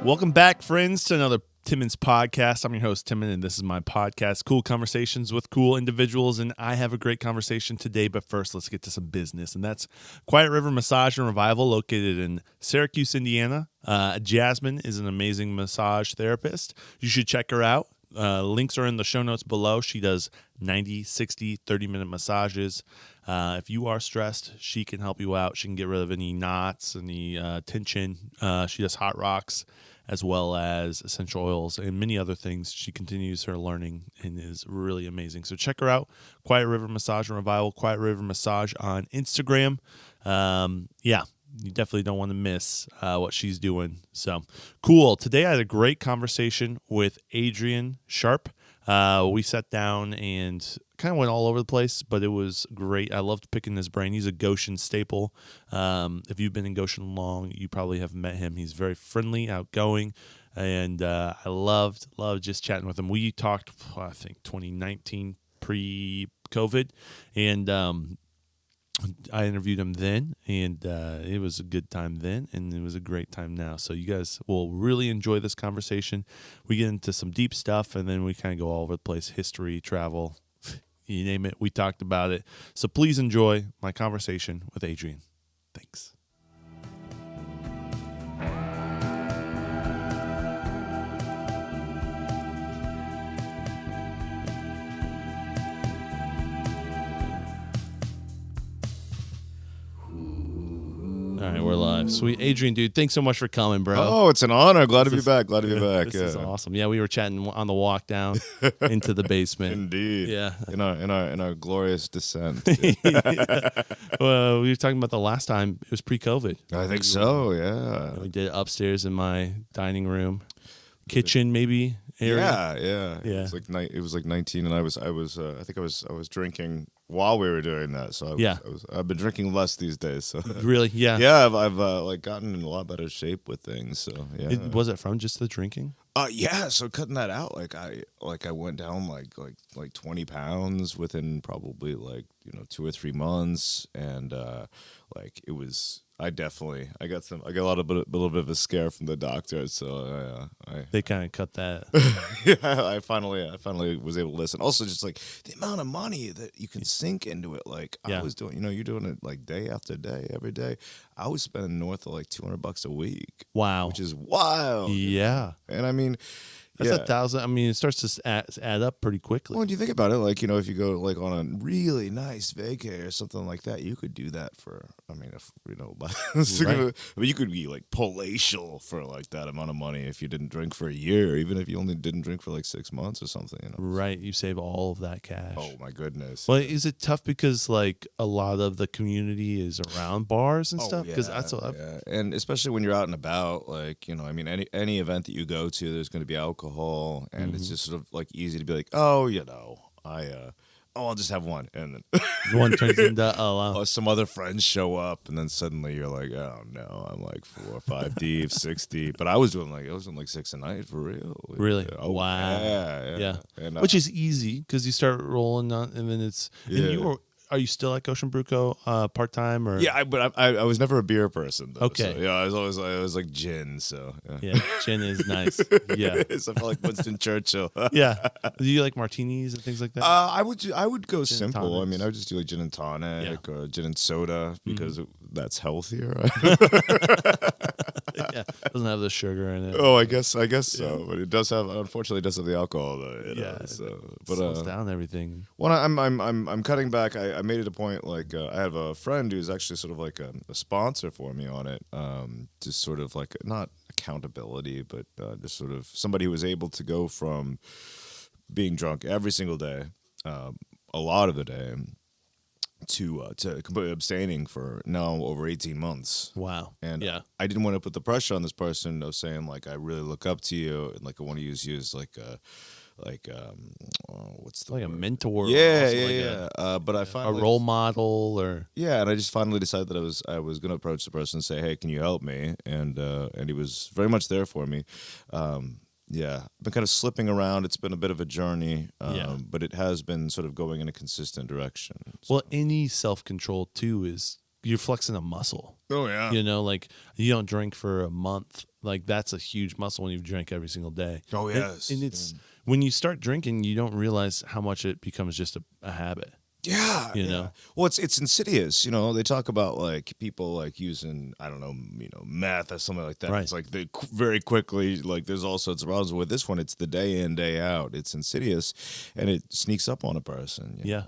Welcome back, friends, to another Timonspodcast. I'm your host, Timon, and this is my podcast, Cool Conversations with Cool Individuals, and I have a great conversation today, but first, let's get to some business, and that's Quiet River Massage and Revival, located in Syracuse, Indiana. Jasmine is an amazing massage therapist. You should check her out. Links are in the show notes below. She does 90, 60, 30-minute massages. If you are stressed, she can help you out. She can get rid of any knots, any tension. She does hot rocks as well as essential oils and many other things. She continues her learning and is really amazing. So check her out, Quiet River Massage and Revival, Quiet River Massage on Instagram. You definitely don't want to miss what she's doing. So cool. Today I had a great conversation with Adrian Sharp. We sat down and kind of went all over the place, but it was great. I loved picking his brain. He's a Goshen staple. If you've been in Goshen long, you probably have met him. He's very friendly, outgoing, and I loved just chatting with him. We talked, I think, 2019 pre-COVID, and I interviewed him then, and it was a good time then, and it was a great time now. So you guys will really enjoy this conversation. We get into some deep stuff, and then we kind of go all over the place, history, travel, you name it. We talked about it. So please enjoy my conversation with Adrian. Thanks. All right, we're live. Sweet. Adrian, dude, thanks so much for coming, bro. Oh, it's an honor. Glad to be back. This is awesome. Yeah, we were chatting on the walk down into the basement. Indeed. Yeah. In our glorious descent. Well, we were talking about the last time. It was pre-COVID. I think so, yeah. We did it upstairs in my dining room, kitchen maybe area. Yeah. It was like 19, and I was drinking while we were doing that. So I've been drinking less these days. So Really? Yeah. yeah, I've like gotten in a lot better shape with things. So yeah. Was it from just the drinking? Yeah. So cutting that out, I went down like 20 pounds within probably 2 or 3 months, and it was. I got a little bit of a scare from the doctor, so They kind of cut that. yeah, I finally was able to listen. Also, just like the amount of money that you can sink into it. I was doing, you're doing it like day after day, every day. I was spending north of like $200 a week. Wow, which is wild. Yeah, and I mean. That's $1,000. I mean, it starts to add up pretty quickly. Well, when you think about it, if you go on a really nice vacay or something like that, you could do that for. I mean, right. You could be like palatial for like that amount of money if you didn't drink for a year, even if you only didn't drink for like 6 months or something. Right, you save all of that cash. Oh my goodness. Well, is it tough because like a lot of the community is around bars and stuff? Because and especially when you're out and about, any event that you go to, there's going to be alcohol. And it's just sort of like easy to be like, I'll just have one, and then one turns into some other friends show up, and then suddenly you're like, oh no, I'm like 4 or 5 deep, 6 deep. But I was doing like 6 a night for real. Really? Oh, wow. Yeah. And, which is easy because you start rolling on, and then it's. And are you still at Goshen Brew Co. Part-time or? Yeah, but I was never a beer person though. Okay. So, yeah, I was like gin. So yeah, gin is nice. Yeah, so I felt like Winston Churchill. Yeah. Do you like martinis and things like that? I would go gin simple. I mean, I would just do like gin and tonic or gin and soda because that's healthier. Yeah, doesn't have the sugar in it. Oh, I guess so. But it does have, unfortunately, it does have the alcohol though. But slows down everything. When I'm cutting back, I made it a point. I have a friend who's actually sort of like a sponsor for me on it. Just sort of like not accountability, but just sort of somebody who was able to go from being drunk every single day, a lot of the day, to completely abstaining for now over 18 months. Wow. And I didn't want to put the pressure on this person of saying like I really look up to you and like I want to use you as like what's the like word? A mentor? But I finally a role model or and I just finally decided that I was going to approach the person and say, hey, can you help me? And he was very much there for me. I've been kind of slipping around. It's been a bit of a journey, but it has been sort of going in a consistent direction. So. Well, any self-control too is you're flexing a muscle. Oh yeah. You know, like you don't drink for a month. Like that's a huge muscle when you drink every single day. Oh yes. And it's when you start drinking, you don't realize how much it becomes just a habit. Yeah, You know? Well, it's insidious. You know, they talk about like people like using I don't know, meth or something like that. Right. It's like they very quickly like there's all sorts of problems with this one. It's the day in day out. It's insidious, and it sneaks up on a person. You know?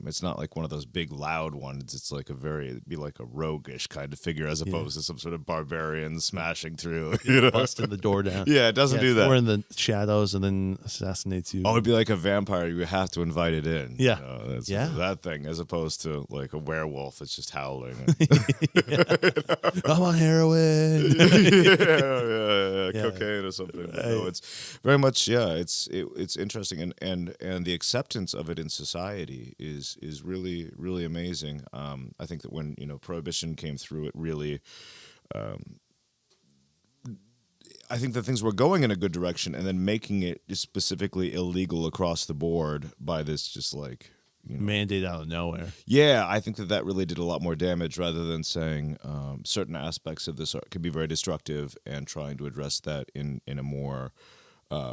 It's not like one of those big loud ones. It's like it'd be like a roguish kind of figure as opposed to some sort of barbarian smashing through. Busting the door down. Yeah, it doesn't do that. Or in the shadows and then assassinates you. Oh, it'd be like a vampire. You have to invite it in. Yeah. That thing, as opposed to like a werewolf that's just howling. I'm on heroin. Cocaine or something. No, it's very much, it's interesting, and the acceptance of it in society is really, really amazing. I think that when Prohibition came through, it really. I think that things were going in a good direction, and then making it just specifically illegal across the board by this just like. Mandate out of nowhere. Yeah, I think that really did a lot more damage rather than saying certain aspects of this could be very destructive and trying to address that in a more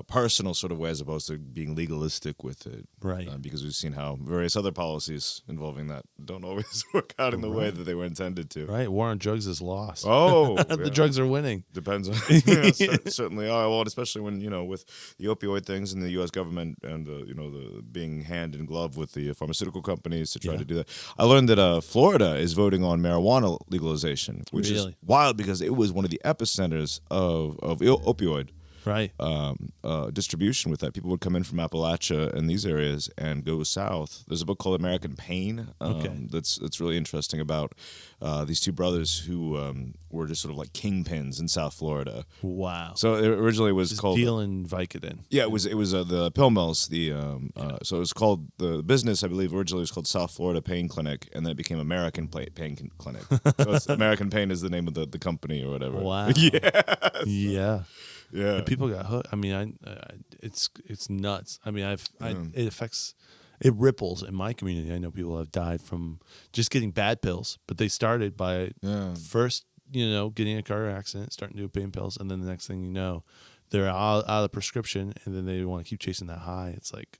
personal sort of way as opposed to being legalistic with it. Right. Because we've seen how various other policies involving that don't always work out in the way that they were intended to. Right. War on drugs is lost. Oh. The drugs are winning. Depends on certainly are. Well, especially when, with the opioid things and the U.S. government and, the being hand in glove with the pharmaceutical companies to try to do that. I learned that Florida is voting on marijuana legalization, which is wild because it was one of the epicenters of opioid. Right. Distribution with that. People would come in from Appalachia and these areas and go south. There's a book called American Pain that's really interesting about these two brothers who were just sort of like kingpins in South Florida. Wow. So it originally was just called dealing Vicodin. Yeah, it was the pill mills. So it was called the business. I believe originally was called South Florida Pain Clinic, and then it became American Pain Clinic. So American Pain is the name of the company or whatever. Wow. Yeah. Yeah, and people got hooked. I mean, it's nuts. I mean, it affects, it ripples in my community. I know people have died from just getting bad pills, but they started by first, getting a car accident, starting to do pain pills, and then the next thing you know, they're out of prescription, and then they want to keep chasing that high. It's like,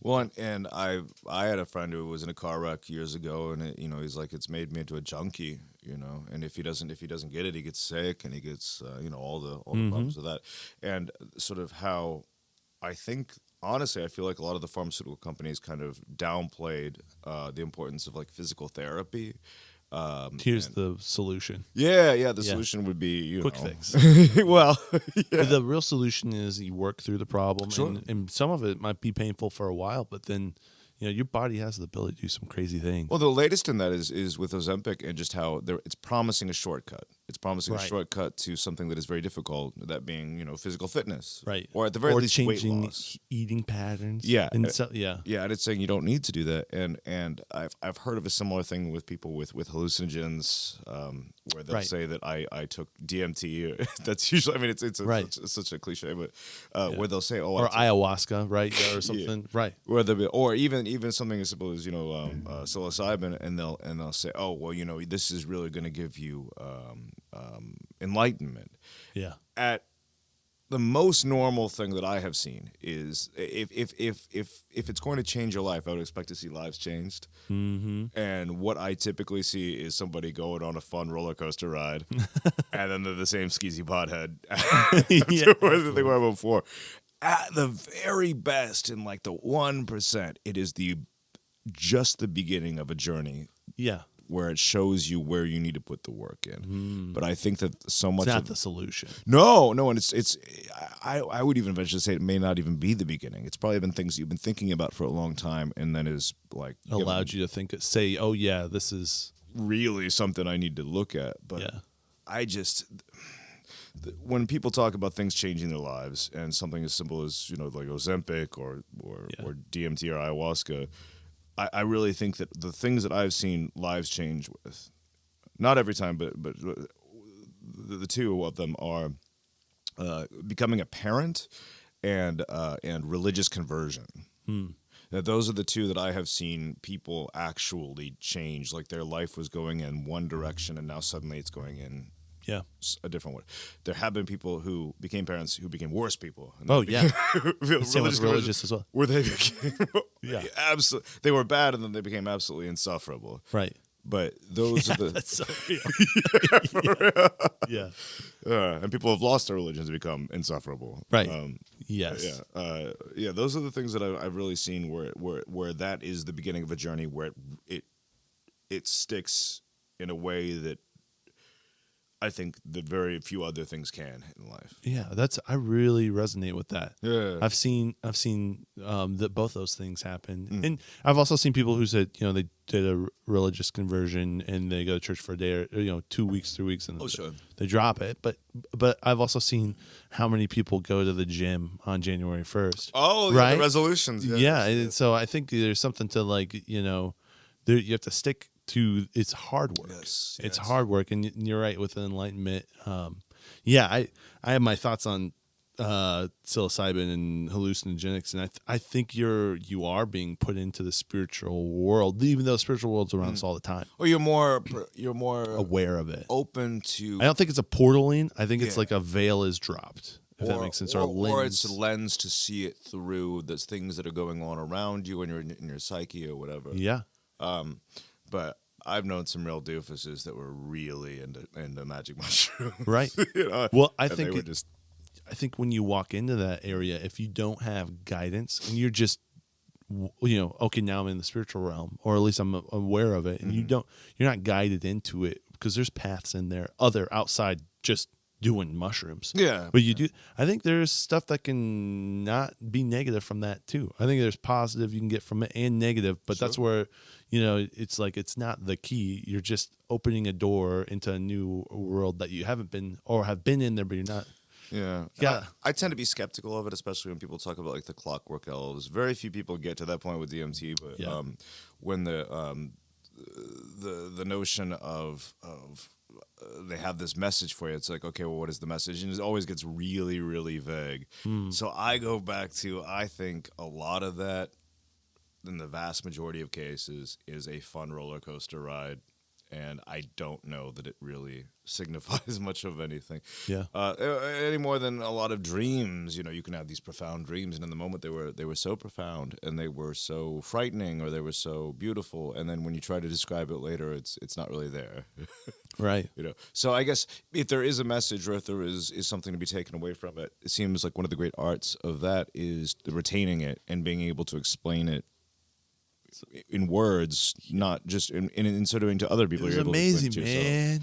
Well, and I had a friend who was in a car wreck years ago, and he's like, it's made me into a junkie, and if he doesn't get it, he gets sick, and he gets all the problems with that, and sort of how I think. Honestly, I feel like a lot of the pharmaceutical companies kind of downplayed the importance of like physical therapy. Here's the solution. Yeah. The solution would be quick fix. Well, the real solution is you work through the problem, Sure. and some of it might be painful for a while, but then your body has the ability to do some crazy things. Well, the latest in that is with Ozempic and just how it's promising a shortcut. It's promising a shortcut to something that is very difficult, that being, physical fitness. Right. Or at the very least, changing weight loss. Eating patterns. Yeah. And Yeah, and it's saying you don't need to do that. And I've heard of a similar thing with people with hallucinogens, where they'll say that I took DMT. That's usually, it's such a cliche, but where they'll say, or ayahuasca, right? Or something. Right. Or even something as simple as, psilocybin, and they'll say, oh, well, this is really going to give you enlightenment. Yeah. At the most normal thing that I have seen is if it's going to change your life, I would expect to see lives changed. Mm-hmm. And what I typically see is somebody going on a fun roller coaster ride, and then they're the same skeezy pothead that they were before. At the very best, in like the 1%, it is just the beginning of a journey. Yeah. Where it shows you where you need to put the work in. But I think that so much it's not the solution. No, and I would even venture to say it may not even be the beginning. It's probably been things you've been thinking about for a long time, and then is like allowed you to say, oh yeah, this is really something I need to look at. But I just, when people talk about things changing their lives and something as simple as like Ozempic or DMT or ayahuasca, I really think that the things that I've seen lives change with, not every time, but the two of them are becoming a parent and religious conversion. Those are the two that I have seen people actually change. Like their life was going in one direction, and now suddenly it's going in Yeah. a different way. There have been people who became parents who became worse people. And Oh, yeah. Same with religious religious as well. where they became Yeah. absolutely, they were bad, and then they became absolutely insufferable. Right. But those are the That's so real. Yeah. and people have lost their religions and become insufferable. Right. Yes. Yeah. Those are the things that I've really seen where that is the beginning of a journey where it sticks in a way that I think that very few other things can in life. Yeah, I really resonate with that. Yeah. I've seen that both those things happen, and I've also seen people who said they did a religious conversion and they go to church for a day or 2 weeks, 3 weeks, and they drop it. But I've also seen how many people go to the gym on January 1st. Oh, right? The resolutions. Yeah, and so I think there's something to you have to stick to. It's hard work. Yes, it's hard work, and you're right with enlightenment. I have my thoughts on psilocybin and hallucinogenics, and I think you are being put into the spiritual world, even though the spiritual world's around us all the time. Or you're more Aware of it, open to. I don't think it's a portaling. I think it's like a veil is dropped. If that makes sense, or it's a lens to see it through. There's things that are going on around you and in your psyche or whatever. Yeah. But I've known some real doofuses that were really into magic mushrooms. Right. Well, I think when you walk into that area, if you don't have guidance and you're just, okay, now I'm in the spiritual realm, or at least I'm aware of it, and you're not guided into it because there's paths in there, outside just doing mushrooms. Yeah. But you do. I think there's stuff that can not be negative from that too. I think there's positive you can get from it and negative, but that's where, it's like it's not the key. You're just opening a door into a new world that you haven't been or have been in there, but you're not. Yeah. Yeah. I tend to be skeptical of it, especially when people talk about like the clockwork elves. Very few people get to that point with DMT, but when the notion of they have this message for you, it's like, okay, well, what is the message? And it always gets really, really vague. So I go back to, I think a lot of that, in the vast majority of cases, is a fun roller coaster ride. And I don't know that it really signifies much of anything. Yeah. Any more than a lot of dreams. You can have these profound dreams, and in the moment they were so profound, and they were so frightening, or they were so beautiful, and then when you try to describe it later, it's not really there. Right. So I guess if there is a message, or if there is something to be taken away from it, it seems like one of the great arts of that is retaining it and being able to explain it in words, not just in sort of into other people. It was you're able amazing, to man.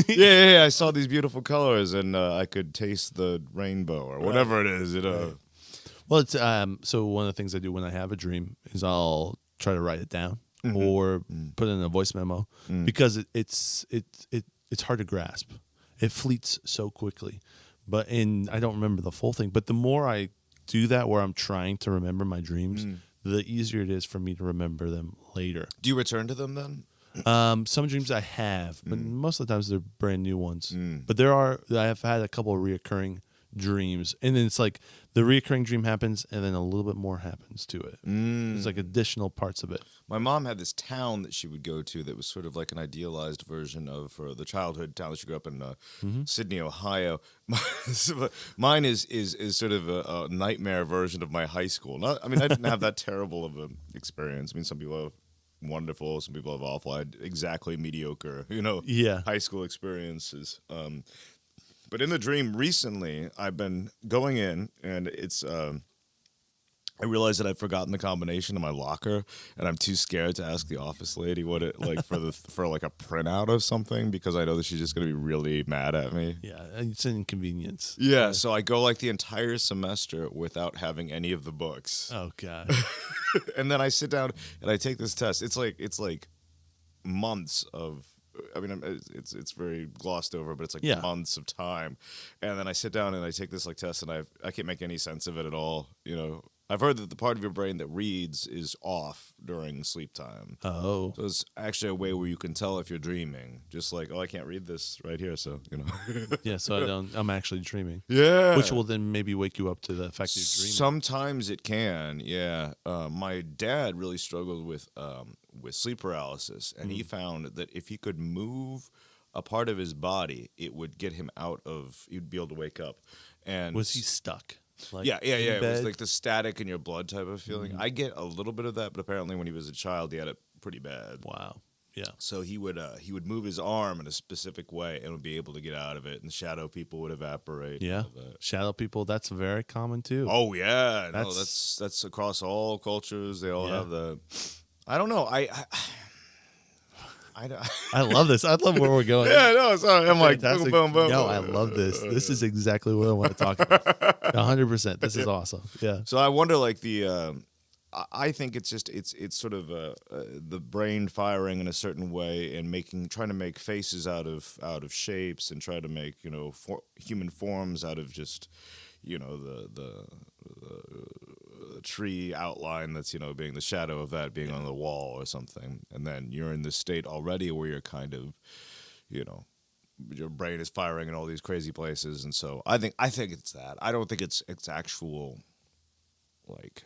yeah. I saw these beautiful colors, and I could taste the rainbow or whatever it is. Well, it's so one of the things I do when I have a dream is I'll try to write it down or put it in a voice memo because it's hard to grasp. It fleets so quickly, and I don't remember the full thing. But the more I do that, where I'm trying to remember my dreams, the easier it is for me to remember them later. Do you return to them then? Some dreams I have, but most of the times they're brand new ones. But I have had a couple of reoccurring dreams, and then it's like the reoccurring dream happens, and then a little bit more happens to it. It's like additional parts of it. My mom had this town that she would go to that was sort of like an idealized version of the childhood town that she grew up in, Sydney, Ohio. Mine is sort of a nightmare version of my high school. I didn't have that terrible of an experience. Some people have wonderful, some people have awful. I had exactly mediocre, high school experiences. But in the dream recently, I've been going in, and it's I realized that I'd forgotten the combination of my locker, and I'm too scared to ask the office lady what it for like a printout of something, because I know that she's just going to be really mad at me. Yeah, it's an inconvenience. Yeah, so I go like the entire semester without having any of the books. Oh God. And then I sit down and I take this test. It's like months of. It's very glossed over, but it's like months of time. And then I sit down and I take this test, and I can't make any sense of it at all, I've heard that the part of your brain that reads is off during sleep time. Oh. So it's actually a way where you can tell if you're dreaming. Just like, oh, I can't read this right here, so, Yeah, so I'm actually dreaming. Yeah. Which will then maybe wake you up to the fact that you're dreaming. Sometimes it can, yeah. My dad really struggled with sleep paralysis, and he found that if he could move a part of his body, it would get him he'd be able to wake up. And was he stuck? Like yeah. It was bed? like the static in your blood type of feeling. I get a little bit of that, but apparently when he was a child, he had it pretty bad. Wow. Yeah. So he would move his arm in a specific way and would be able to get out of it, and the shadow people would evaporate. Yeah. Shadow people, that's very common too. Oh yeah, that's across all cultures. They all have the. I don't know. I love this. I love where we're going. Yeah, no, sorry. I'm like, Fantastic. boom, boom, boom. No, I love this. This is exactly what I want to talk about. 100%. This is awesome. Yeah. So I wonder, like I think it's just it's sort of the brain firing in a certain way and trying to make faces out of shapes and try to make human forms out of just the tree outline that's being the shadow of that being on the wall or something, and then you're in this state already where you're kind of your brain is firing in all these crazy places, and so I think it's that. I don't think it's actual like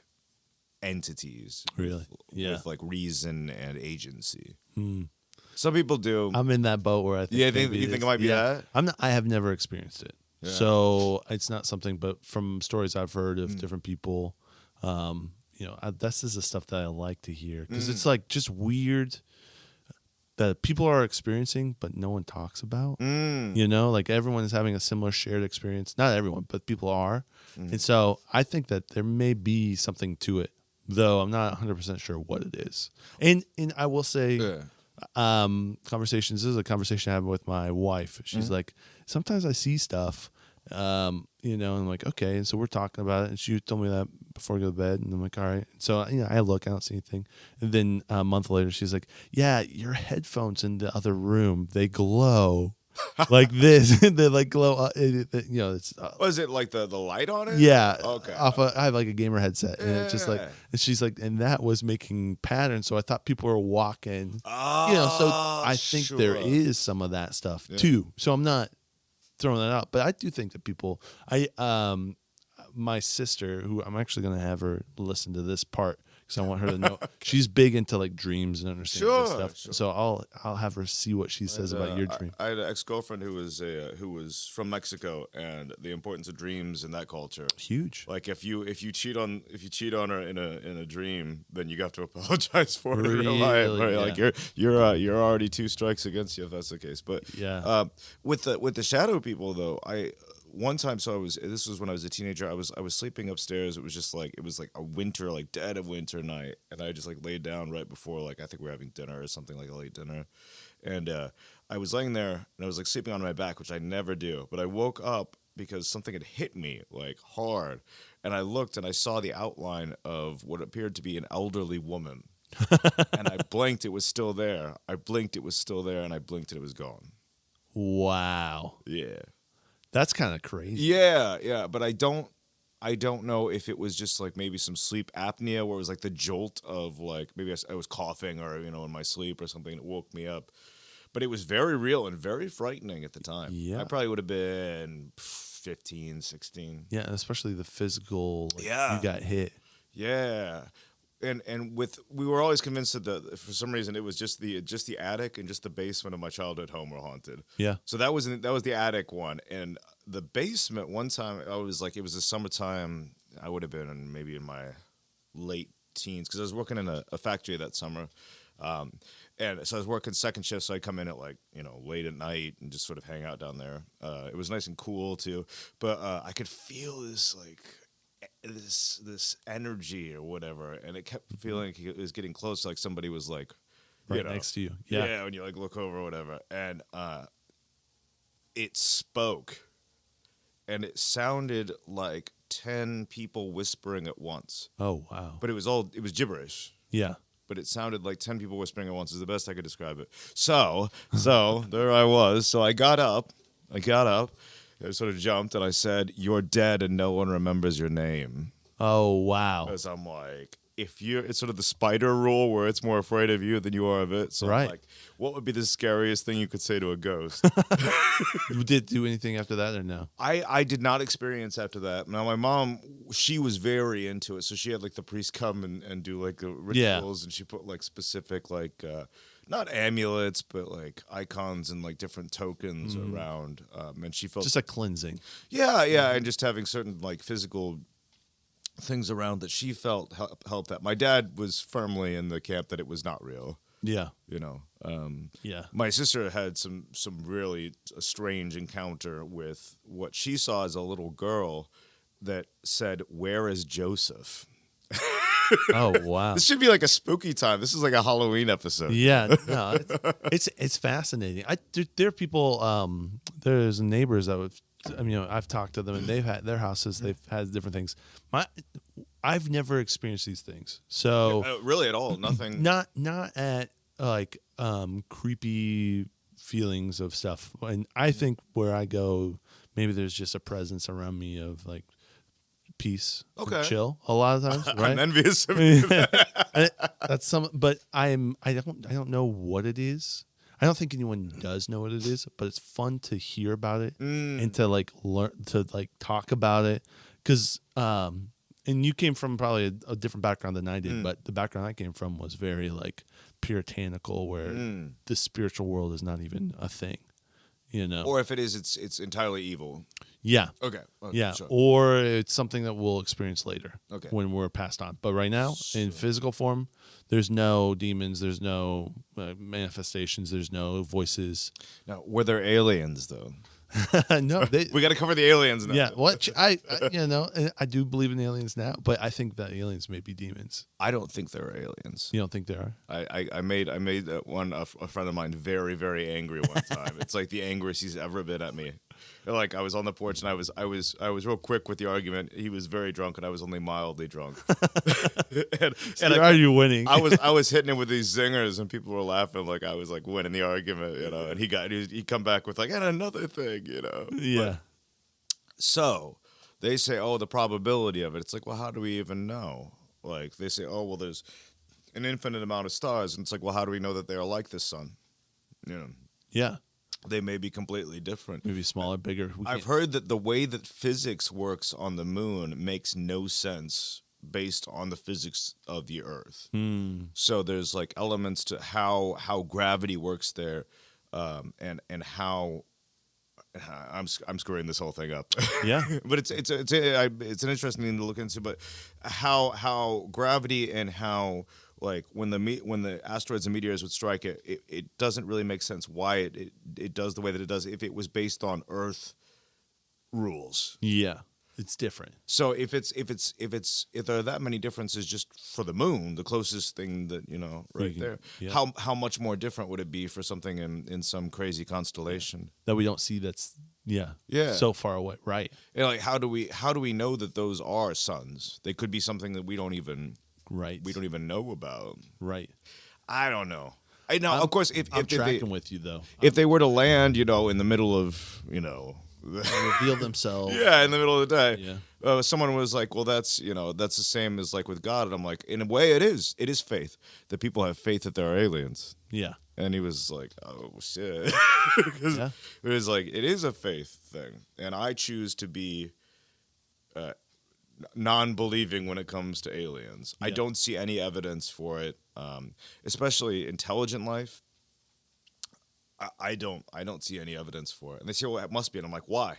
entities Really? with like reason and agency. Some people do. I'm in that boat where I think. Yeah, you think it might be that? I have never experienced it. Yeah. So it's not something, but from stories I've heard of different people, this is the stuff that I like to hear because it's like just weird that people are experiencing, but no one talks about. Like everyone is having a similar shared experience. Not everyone, but people are. And so I think that there may be something to it, though I'm not 100% sure what it is. And I will say, conversations. This is a conversation I have with my wife. She's like, sometimes I see stuff, and I'm like, okay. And so we're talking about it, and she told me that before I go to bed, and I'm like, all right. So I look, I don't see anything, and then a month later, she's like, yeah, your headphones in the other room, they glow. Like this, they like glow. It's. Was it like the light on it? Yeah. Okay. I have like a gamer headset, and it's just like, and she's like, and that was making patterns. So I thought people were walking. So I think there is some of that stuff too. So I'm not throwing that out, but I do think that people. My sister, who I'm actually going to have her listen to this part because I want her to know she's big into like dreams and understanding this stuff. Sure. So I'll have her see what she says about your dream. I had an ex-girlfriend who was from Mexico, and the importance of dreams in that culture Huge. Like if you cheat on her in a dream, then you have to apologize for it in real life. Right? Yeah. Like you're already 2 strikes against you if that's the case. But with the shadow people though, one time, this was when I was a teenager. I was sleeping upstairs. It was like a winter, like dead of winter night, and I just like laid down right before I think we were having dinner or something, like a late dinner, and I was laying there and I was like sleeping on my back, which I never do, but I woke up because something had hit me like hard, and I looked and I saw the outline of what appeared to be an elderly woman, and I blinked, it was still there. I blinked, it was still there, and I blinked and it was gone. Wow. Yeah. That's kind of crazy. Yeah, but I don't know if it was just like maybe some sleep apnea where it was like the jolt of like maybe I was coughing or in my sleep or something that woke me up. But it was very real and very frightening at the time. Yeah. I probably would have been 15, 16. Yeah, especially the physical you got hit. Yeah. And we were always convinced that for some reason it was just the attic and just the basement of my childhood home were haunted. Yeah. So that was the attic one, and the basement one time it was the summertime. I would have been maybe in my late teens because I was working in a factory that summer, and so I was working second shift. So I'd come in at late at night and just sort of hang out down there. It was nice and cool too, but I could feel this this energy or whatever, and it kept feeling like it was getting close, like somebody was like right next to you. Yeah, when you like look over or whatever, and it spoke, and it sounded like 10 people whispering at once. Oh wow. But it was gibberish. Yeah. But it sounded like 10 people whispering at once is the best I could describe it. So there I was. So I got up. I sort of jumped and I said, "You're dead and no one remembers your name." Oh, wow. Because I'm like, it's sort of the spider rule where it's more afraid of you than you are of it. So Right. I'm like, what would be the scariest thing you could say to a ghost? You did do anything after that or no? I did not experience after that. Now my mom, she was very into it, so she had like the priest come and do like the rituals, and she put like specific like not amulets but like icons and like different tokens around, and she felt Just a cleansing. yeah, and just having certain like physical things around that she felt helped that. My dad was firmly in the camp that it was not real. Yeah. You know, Yeah. my sister had some really strange encounter with what she saw as a little girl that said, "Where is Joseph?" Oh, wow. This should be like a spooky time. This is like a Halloween episode. Yeah, no, it's fascinating. There are people. There's neighbors that I've talked to them, and they've had their houses. They've had different things. I've never experienced these things. So Really at all, nothing. not at like creepy feelings of stuff. And I think where I go, maybe there's just a presence around me of like peace, and chill. A lot of times, right? I'm envious of you. That's but I don't know what it is. I don't think anyone does know what it is, but it's fun to hear about it and to like learn to like talk about it. Because and you came from probably a different background than I did, but the background I came from was very like puritanical, where the spiritual world is not even a thing, you know. Or if it is, it's entirely evil. Yeah. Okay. Yeah. Sure. Or it's something that we'll experience later. Okay. When we're passed on. But right now, in physical form, there's no demons. There's no manifestations. There's no voices. Now, were there aliens though? No, We got to cover the aliens now. yeah. What I I do believe in aliens now, but I think that aliens may be demons. I don't think there are aliens. You don't think there are? I made a friend of mine very, very angry one time. It's like the angriest he's ever been at me. Like I was on the porch and I was real quick with the argument. He was very drunk and I was only mildly drunk. and Are you winning? I was hitting him with these zingers and people were laughing like I was like winning the argument, you know. And he come back with like, and another thing, you know. Yeah. But, so they say, oh, the probability of it. It's like, well, how do we even know? Like they say, oh, well, there's an infinite amount of stars, and it's like, well, how do we know that they are like the sun? You know. Yeah. They may be completely different. Maybe smaller, bigger. I've heard that the way that physics works on the moon makes no sense based on the physics of the Earth. So there's like elements to how gravity works there, and how I'm screwing this whole thing up. Yeah. But it's an interesting thing to look into. But how gravity and how like when the asteroids and meteors would strike it doesn't really make sense why it does the way that it does if it was based on Earth rules. Yeah. It's different. So if there are that many differences just for the moon, the closest thing that there, yeah. how much more different would it be for something in some crazy constellation That we don't see. That's so far away. Right. And like how do we know that those are suns? They could be something that we don't even know about. Right. I don't know. Of course, if I'm tracking with you though. If they were to land, in the middle of reveal themselves. Yeah, in the middle of the day. Yeah. Someone was like, "Well, that's the same as like with God," and I'm like, "In a way, it is. It is faith that people have faith that there are aliens." Yeah. And he was like, "Oh shit," because it was like it is a faith thing, and I choose to be non-believing when it comes to aliens. I don't see any evidence for it, especially intelligent life. I don't see any evidence for it. And they say, well, it must be. And I'm like, why?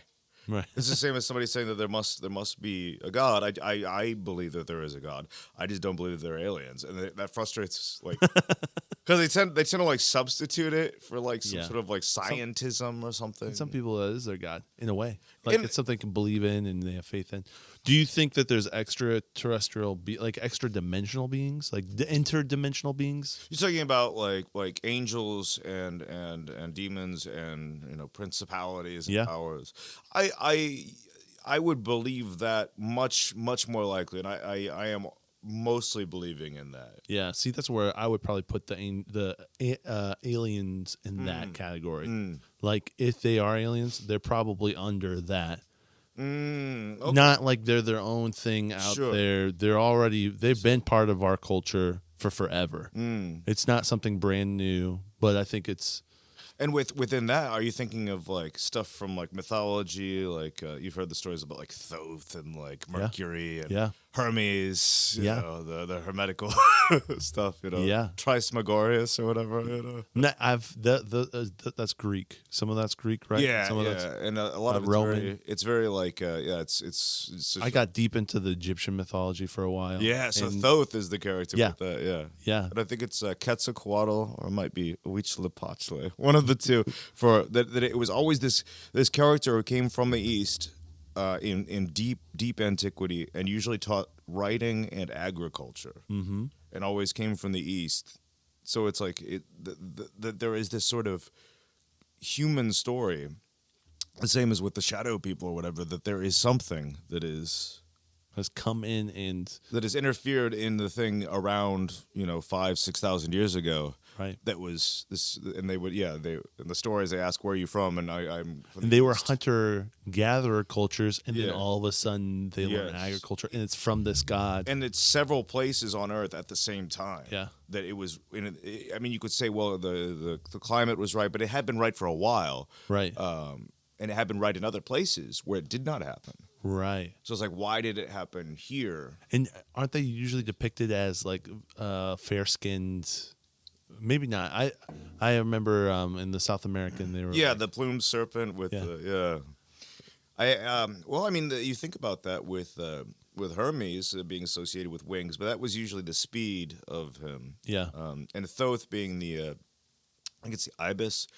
Right. It's the same as somebody saying that there must be a God. I believe that there is a God. I just don't believe that there are aliens. And that frustrates, like, because they tend to like substitute it for like some sort of like scientism or something. And some people, that is their God in a way. Like it's something they can believe in and they have faith in. Do you think that there's extraterrestrial, like extra dimensional beings, like interdimensional beings? You're talking about like angels and demons and principalities and powers. I would believe that much more likely, and I am mostly believing in that. Yeah, see, that's where I would probably put the aliens in that category. Like if they are aliens, they're probably under that Okay. Not like they're their own thing out Sure. there. They've been part of our culture for forever. It's not something brand new, but I think it's And within that, are you thinking of like stuff from like mythology? Like you've heard the stories about like Thoth and like Mercury and Yeah. Hermes. You Yeah. know, the hermetical stuff. You know, Yeah. Trismegistus or whatever. You know. that's Greek. Some of that's Greek, right? Yeah, Some of yeah, that's and a lot of it's Roman. it's very like it's I got deep into the Egyptian mythology for a while. yeah. So and Thoth is the character Yeah. with that. Yeah, Yeah. and I think it's Quetzalcoatl or it might be Huitzilopochtli, one of the two. For that it was always this character who came from the East, in deep antiquity, and usually taught writing and agriculture, and always came from the East. So it's like there is this sort of human story, the same as with the shadow people or whatever, that there is something that has come in and has interfered in the thing around 5,000-6,000 years ago. right. That was this, and they would they in the stories they ask where are you from, and I'm from And the they were East. hunter-gatherer cultures, and then Yeah. all of a sudden they learn Yes. agriculture, and it's from this god. And it's several places on Earth at the same time. Yeah. That it was. I mean, you could say, well, the climate was right, but it had been right for a while. Right. And it had been right in other places where it did not happen. Right. So it's like, why did it happen here? And aren't they usually depicted as like fair-skinned? Maybe not. I remember in the South American they were The plumed serpent with well, I mean, you think about that with Hermes being associated with wings, but that was usually the speed of him. Yeah. And Thoth being I think it's the ibis.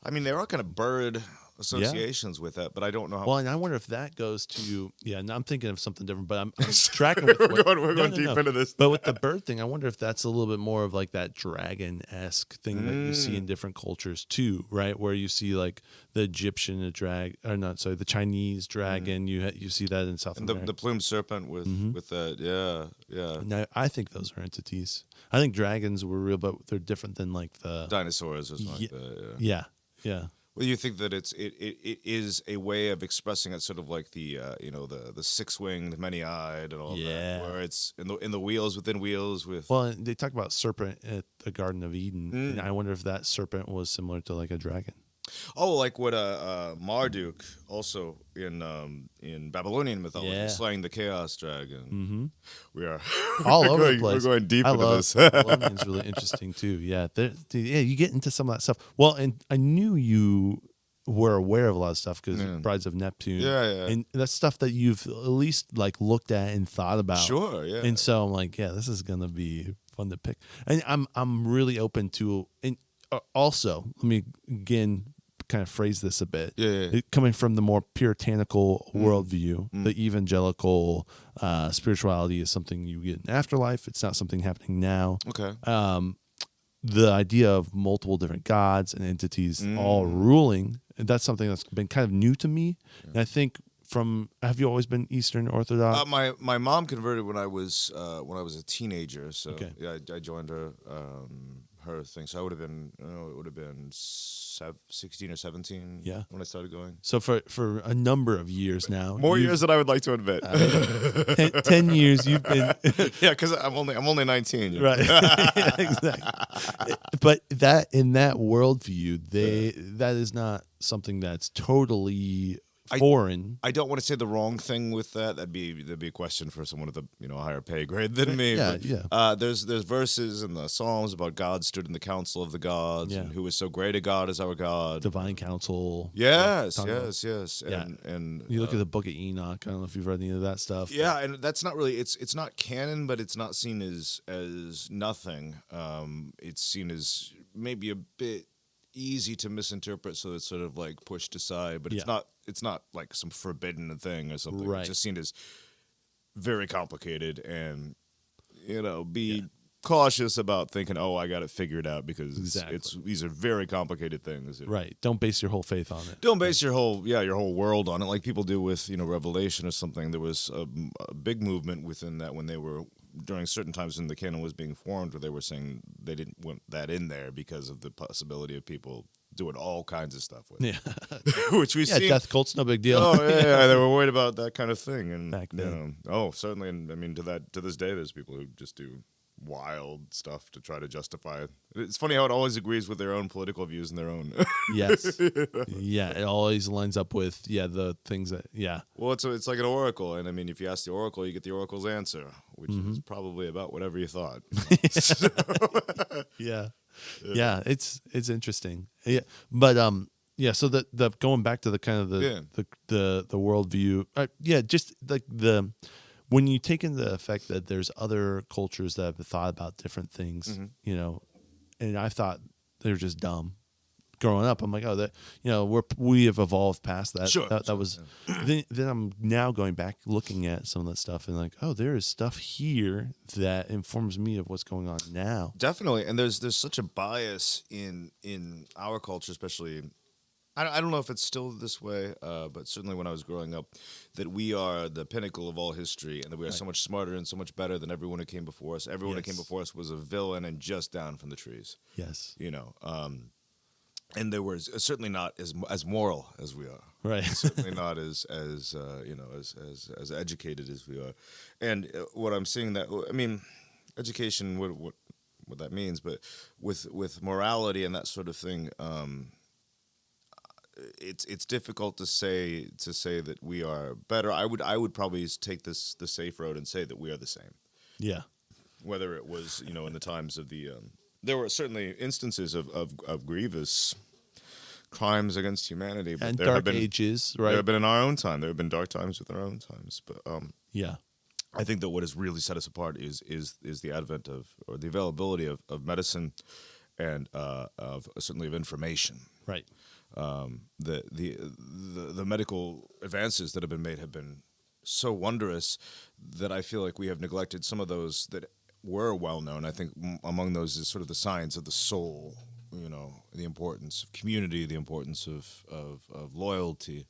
I mean, there are kind of bird associations with that, but I don't know how. Well, and I wonder if that goes to now I'm thinking of something different, but I'm tracking with we're going deep into this. But with the bird thing, I wonder if that's a little bit more of like that dragon-esque thing that you see in different cultures too, right? Where you see like the Egyptian the Chinese dragon. You see that in South America. The plumed serpent with that, yeah. Now, I think those are entities. I think dragons were real, but they're different than like the Dinosaurs or something like that. Yeah. Well, you think that it is a way of expressing it, sort of like the six-winged, many-eyed, and all that, where it's in the wheels within wheels with. Well, and they talk about serpent at the Garden of Eden, and I wonder if that serpent was similar to like a dragon. Oh, like what Marduk also in Babylonian mythology, slaying the chaos dragon. Mm-hmm. We are all over the place. We're going deep into this. Babylonian's really interesting too. Yeah, you get into some of that stuff. Well, and I knew you were aware of a lot of stuff because Brides of Neptune. Yeah. And that's stuff that you've at least like looked at and thought about. Sure, yeah. And so I'm like, this is gonna be fun to pick. And I'm really open to. And also, let me again kind of phrase this a bit. Yeah. Coming from the more puritanical worldview, the evangelical spirituality is something you get in afterlife. It's not something happening now. Okay. The idea of multiple different gods and entities all ruling, that's something that's been kind of new to me. And I think have you always been Eastern Orthodox? My mom converted when I was a teenager. So I joined her thing. So I would have been, it would have been 16 or 17 when I started going. So for a number of years now. More years than I would like to admit. 10 years you've been. Yeah, because I'm only 19. Right. Exactly. But that in that worldview, that is not something that's totally foreign. I don't want to say the wrong thing with that. That'd be a question for someone with a higher pay grade than me. There's verses in the Psalms about God stood in the council of the gods, and who is so great a God as our God. Divine council. Yes. Yeah. And you look at the Book of Enoch. I don't know if you've read any of that stuff. Yeah, and that's not really it's not canon, but it's not seen as nothing. It's seen as maybe a bit easy to misinterpret, so it's sort of like pushed aside, but it's not like some forbidden thing or something. Right. It's just seen as very complicated, and be cautious about thinking, I got it figured out, because these are very complicated things. Right. Don't base your whole faith on it. Don't base your whole world on it, like people do with Revelation or something. There was a big movement within that when they were during certain times when the canon was being formed, where they were saying they didn't want that in there because of the possibility of people doing all kinds of stuff with. Yeah. Which we see. Death cult's no big deal. Oh yeah, they were worried about that kind of thing, and Back then. certainly, and I mean to this day, there's people who just do wild stuff to try to justify it. It's funny how it always agrees with their own political views and their own. Yes. Yeah, it always lines up with the things that Well, it's like an oracle, and I mean, if you ask the oracle, you get the oracle's answer, which is probably about whatever you thought. Yeah. Yeah, it's interesting. Yeah, but so the going back to the kind of the worldview, just like when you take into effect that there's other cultures that have thought about different things, and I thought they're just dumb. Growing up, I'm like, oh, that we have evolved past that. Sure, that was. Then I'm now going back, looking at some of that stuff, and like, oh, there is stuff here that informs me of what's going on now. Definitely, and there's such a bias in our culture, especially. I don't know if it's still this way, but certainly when I was growing up, that we are the pinnacle of all history, and that we are so much smarter and so much better than everyone who came before us. Everyone who came before us was a villain and just down from the trees. Yes, and they were certainly not as moral as we are. Right. Certainly not as educated as we are. And what I'm seeing education, what that means, but with morality and that sort of thing, it's difficult to say that we are better. I would probably take the safe road and say that we are the same. Yeah. Whether it was in the times of the there were certainly instances of grievous crimes against humanity, but and there dark have been ages, right? There have been in our own time. There have been dark times with our own times, but I think that what has really set us apart is the advent of, or the availability of medicine, and certainly of information. Right. The medical advances that have been made have been so wondrous that I feel like we have neglected some of those that were well known. I think among those is sort of the science of the soul, the importance of community, the importance of loyalty,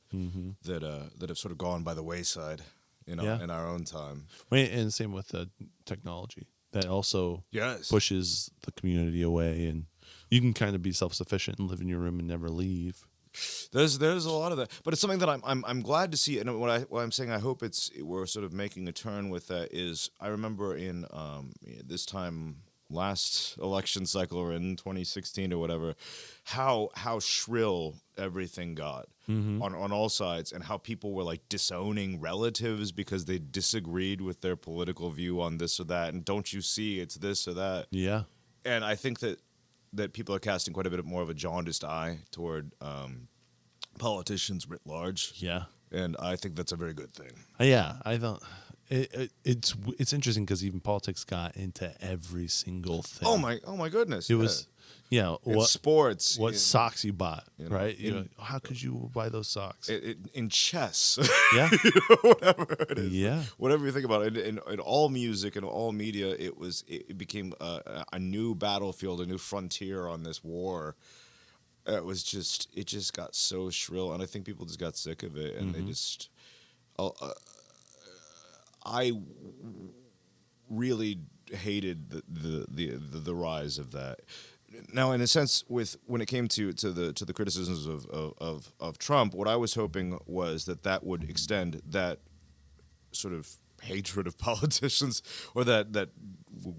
that have sort of gone by the wayside, in our own time. And same with technology that also pushes the community away, and you can kind of be self-sufficient and live in your room and never leave. There's a lot of that, but it's something that I'm glad to see. And what I'm saying, I hope we're sort of making a turn with that. Is I remember in this time last election cycle, or in 2016 or whatever, how shrill everything got on all sides, and how people were like disowning relatives because they disagreed with their political view on this or that. And don't you see, it's this or that. Yeah. And I think that people are casting quite a bit more of a jaundiced eye toward politicians writ large. Yeah. And I think that's a very good thing. Yeah, I thought it's interesting because even politics got into every single thing. Oh my goodness! It was what sports, what socks you bought, right? How could you buy those socks? In chess, whatever it is, whatever you think about it. In all music and all media, it became a new battlefield, a new frontier on this war. It just got so shrill, and I think people just got sick of it, and they just. I really hated the rise of that. Now, in a sense, when it came to the criticisms of Trump, what I was hoping was that would extend that sort of hatred of politicians, or that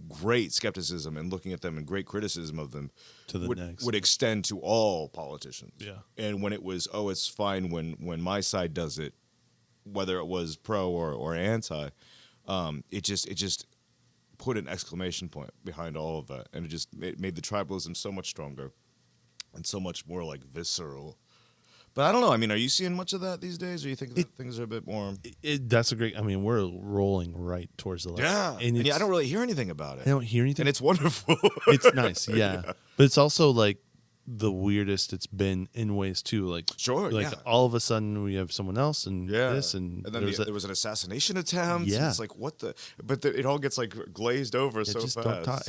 great skepticism and looking at them and great criticism of them would extend to all politicians. Yeah. And when it was, it's fine when my side does it, whether it was pro or anti, it just put an exclamation point behind all of that, and it made the tribalism so much stronger and so much more like visceral. But I don't know. I mean, are you seeing much of that these days, or you think that things are a bit more? That's a great. I mean, we're rolling right towards the left. Yeah, and I don't really hear anything about it. I don't hear anything, and it's wonderful. It's nice, yeah. But it's also like the weirdest it's been in ways too. Like all of a sudden we have someone else and this, and then there was an assassination attempt. Yeah, and it's like what the, but it all gets like glazed over so fast. Don't talk.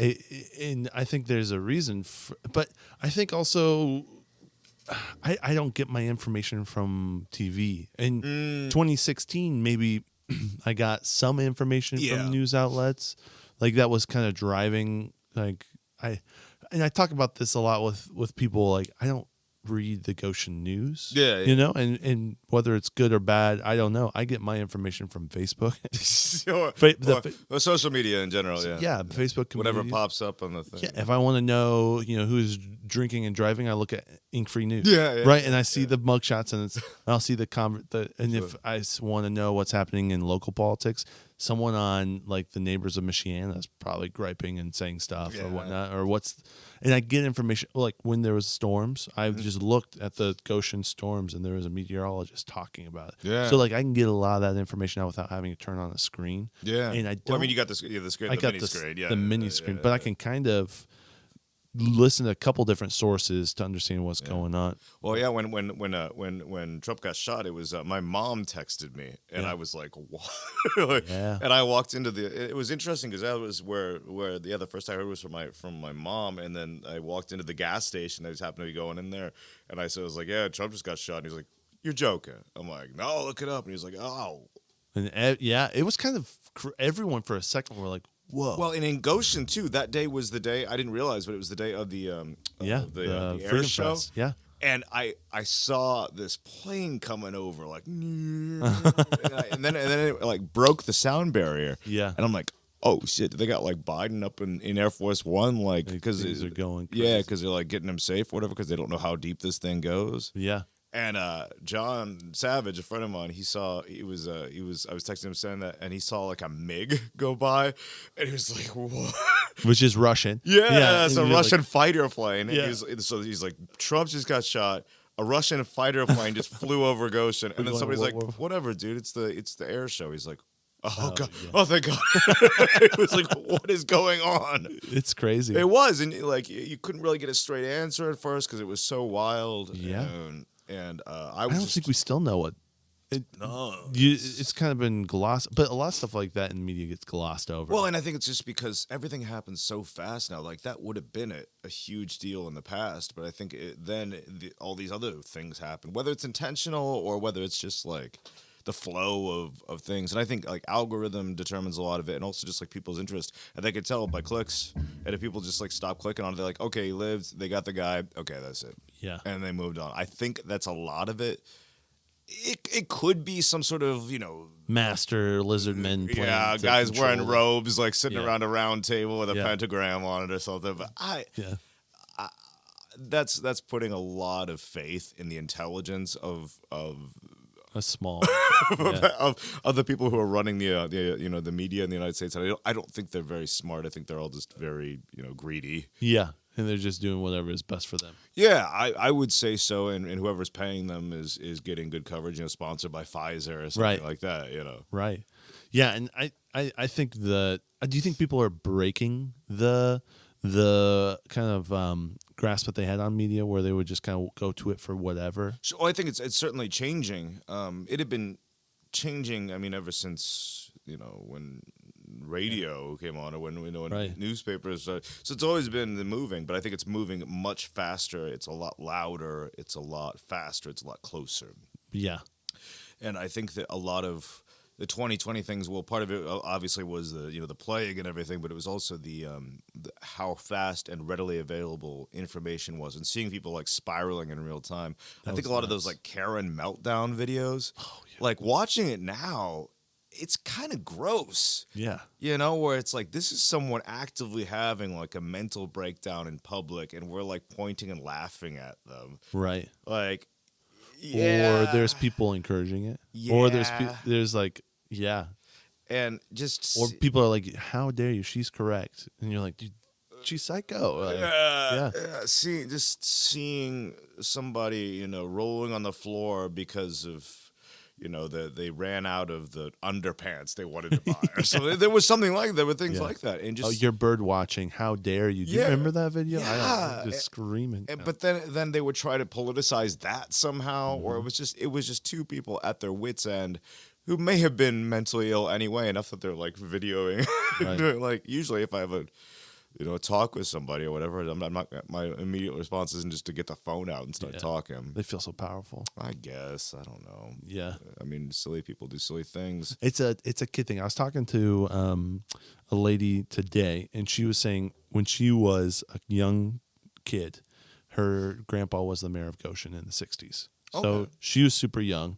And I think there's a reason, but I think also. I don't get my information from TV. In 2016, maybe I got some information from news outlets. Like that was kind of driving. Like I talk about this a lot with people. Like I don't read the Goshen news. Yeah. You know, and whether it's good or bad, I don't know. I get my information from Facebook. or social media in general, Yeah, Facebook community. Whatever pops up on the thing. Yeah, if I want to know, who's drinking and driving, I look at Ink-Free News. Yeah, right, and I see the mugshots, and I'll see and if I want to know what's happening in local politics, someone on like the Neighbors of Michiana is probably griping and saying stuff or whatnot, and I get information like when there was storms. I just looked at the Goshen storms, and there was a meteorologist talking about it. Yeah. So like I can get a lot of that information out without having to turn on a screen. Yeah. And I don't. you got the screen, I got mini screen, the mini screen, but I can kind of listen to a couple different sources to understand what's going on. Well, yeah, when Trump got shot, it was my mom texted me, and I was like, "What?" And I walked into it was interesting because that was where the first I heard was from my mom, and then I walked into the gas station. I just happened to be going in there, and I was like, "Yeah, Trump just got shot." And he's like, "You're joking?" I'm like, "No, look it up." And he's like, "Oh." And it was kind of everyone for a second were like, whoa. Well, and in Goshen too, that day was the day I didn't realize, but it was the day of the air Freedom show. Fest. Yeah, and I saw this plane coming over, like, and then it like broke the sound barrier. Yeah, and I'm like, oh shit, they got like Biden up in Air Force One, like because they're going crazy. Yeah, because they're like getting him safe, or whatever, because they don't know how deep this thing goes. Yeah. And John Savage, a friend of mine, I was texting him saying that, and he saw like a MiG go by, and he was like, "What?" Which is Russian. Yeah, it's a Russian fighter plane. Yeah. He's like, Trump just got shot. A Russian fighter plane just flew over Goshen, and then somebody's like, "Whatever, dude. It's the air show." He's like, "Oh God! Yeah. Oh, thank God!" It was like, "What is going on?" It's crazy. It was, and like you couldn't really get a straight answer at first because it was so wild. Yeah. And I don't think we still know what. It's kind of been glossed, but a lot of stuff like that in the media gets glossed over. Well, and I think it's just because everything happens so fast now. Like that would have been a huge deal in the past, but I think all these other things happen, whether it's intentional or whether it's just like the flow of things. And I think like algorithm determines a lot of it, and also just like people's interest. And they could tell by clicks. And if people just like stop clicking on it, they're like, okay, he lived, they got the guy, okay, that's it. Yeah. And they moved on. I think that's a lot of it. It could be some sort of, master lizard men playing. Yeah, guys wearing robes, like sitting around a round table with a pentagram on it or something. But that's putting a lot of faith in the intelligence of a small of the people who are running the media in the United States. I don't think they're very smart. I think they're all just very greedy. Yeah, and they're just doing whatever is best for them. Yeah, I would say so. And whoever's paying them is getting good coverage. Sponsored by Pfizer or something like that. Right. Yeah, and I think do you think people are breaking the kind of grasp that they had on media, where they would just kind of go to it for whatever? So I think it's certainly changing. It had been changing. I mean, ever since when radio came on, or when newspapers. So it's always been moving, but I think it's moving much faster. It's a lot louder. It's a lot faster. It's a lot closer. Yeah, and I think that a lot of the 2020 things, well, part of it obviously was the plague and everything, but it was also the how fast and readily available information was, and seeing people like spiraling in real time. I think a lot of those like Karen meltdown videos, like watching it now, it's kind of gross. Yeah. Where it's like, this is someone actively having like a mental breakdown in public, and we're like pointing and laughing at them. Right. Like, or there's people encouraging it. Yeah. Or there's like, yeah. And just... Or people are like, how dare you? She's correct. And you're like, dude, she's psycho. Like, seeing somebody, rolling on the floor because of... that they ran out of the underpants they wanted to buy. Or something. There was something like that. There were things like that. And just, you're bird watching. How dare you? Do you remember that video? Yeah. Just screaming. But then they would try to politicize that somehow, or it was just two people at their wits' end who may have been mentally ill anyway, enough that they're like videoing. Right. Like usually if I have a talk with somebody or whatever, I'm not, my immediate response isn't just to get the phone out and start talking. They feel so powerful. I guess. I don't know. Yeah. I mean, silly people do silly things. It's a kid thing. I was talking to a lady today, and she was saying when she was a young kid, her grandpa was the mayor of Goshen in the 60s. So Okay. she was super young.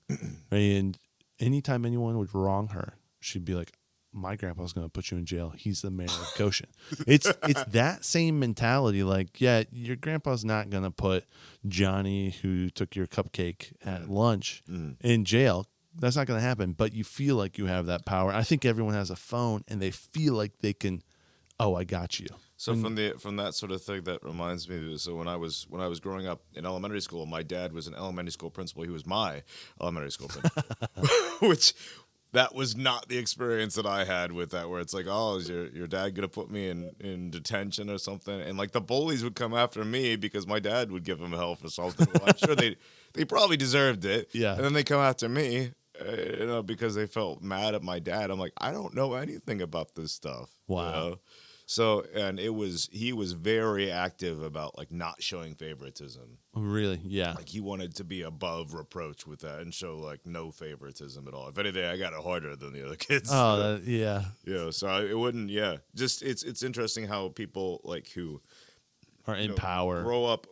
And anytime anyone would wrong her, she'd be like, my grandpa's going to put you in jail. He's the mayor of Goshen. It's that same mentality. Like, yeah, your grandpa's not going to put Johnny, who took your cupcake at lunch, in jail. That's not going to happen. But you feel like you have that power. I think everyone has a phone, and they feel like they can, oh, I got you. So from that sort of thing, that reminds me. So when I was growing up in elementary school, my dad was an elementary school principal. He was my elementary school principal, which that was not the experience that I had with that. Where it's like, oh, is your dad gonna put me in detention or something? And like the bullies would come after me because my dad would give them hell for something. Well, I'm sure they probably deserved it. Yeah. And then they come after me, because they felt mad at my dad. I'm like, I don't know anything about this stuff. Wow. You know? So, and he was very active about like not showing favoritism. Really? Yeah. Like he wanted to be above reproach with that and show like no favoritism at all. If anything, I got it harder than the other kids. Oh, yeah. So it wouldn't. Yeah, just it's interesting how people like who Or in power. grow up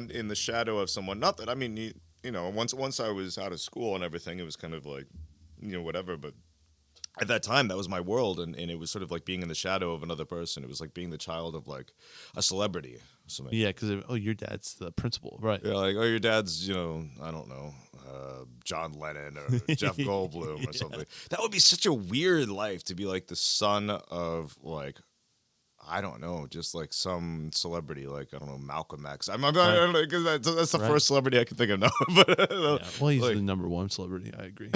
in the shadow of someone. Not that I mean, once I was out of school and everything, it was kind of like, whatever. But at that time, that was my world, and it was sort of like being in the shadow of another person. It was like being the child of like a celebrity. Yeah, because your dad's the principal, right? Yeah, like your dad's, I don't know, John Lennon or Jeff Goldblum or something. That would be such a weird life to be like the son of like, I don't know, just like some celebrity, like I don't know, Malcolm X. I don't know, because that's the first celebrity I can think of now. But well, he's the number one celebrity. I agree.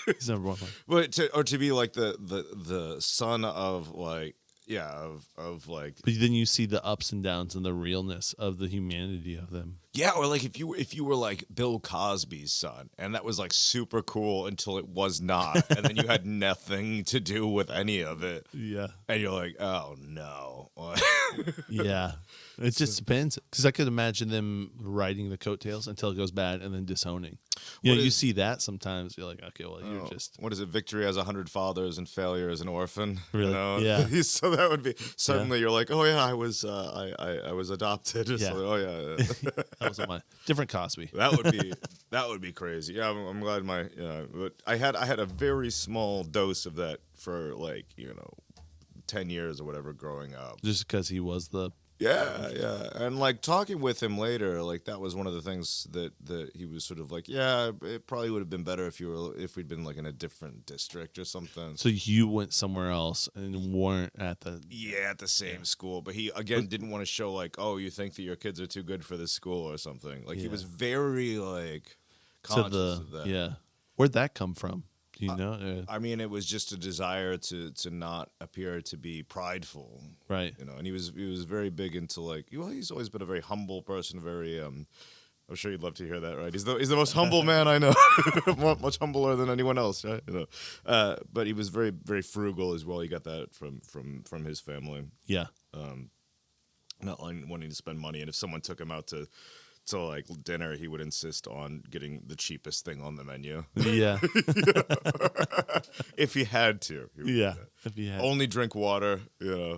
He's number one. But to be like the son of like. Yeah, of like. But then you see the ups and downs and the realness of the humanity of them. Yeah, or like if you were like Bill Cosby's son, and that was like super cool until it was not, and then you had nothing to do with any of it. Yeah, and you're like, oh no. Yeah, it just depends. Because I could imagine them riding the coattails until it goes bad and then disowning. You see that sometimes. You're like, okay, well, you're just. What is it? Victory as 100 fathers and failure as an orphan. Really? Yeah. So that would be suddenly you're like, oh yeah, I was adopted. Yeah. Like, oh yeah. That was my different Cosby. That would be crazy. Yeah, I'm glad but I had a very small dose of that for like 10 years or whatever growing up. Just because he was the. Yeah, and like talking with him later, like that was one of the things that he was sort of like, yeah, it probably would have been better if we'd been like in a different district or something. So you went somewhere else and weren't at the same school, but he again didn't want to show like, oh, you think that your kids are too good for this school or something. Like he was very like conscious of that. Yeah, where'd that come from? Do you know? I mean, it was just a desire to not appear to be prideful, right? And he was very big into like, he's always been a very humble person, very I'm sure you'd love to hear that, right? He's the most humble man I know, much humbler than anyone else, right? But he was very very frugal as well. He got that from his family. Yeah. Not wanting to spend money, and if someone took him out to like dinner, he would insist on getting the cheapest thing on the menu. Yeah. If he had to. If he had. Only drink water, Yeah.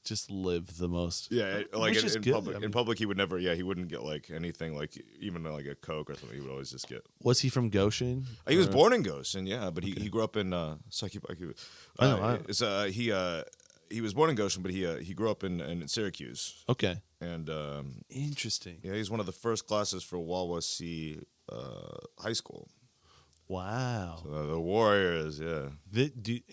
Just live the most. Yeah, like in good. public. In public, he would never. Yeah, he wouldn't get like anything, like even like a Coke or something. He would always just get. Was he from Goshen? He was born in Goshen, yeah, but he grew up in. He was born in Goshen, but he grew up in Syracuse. Okay. And interesting. Yeah, he's one of the first classes for Wawasee High School. Wow. So, the Warriors, yeah.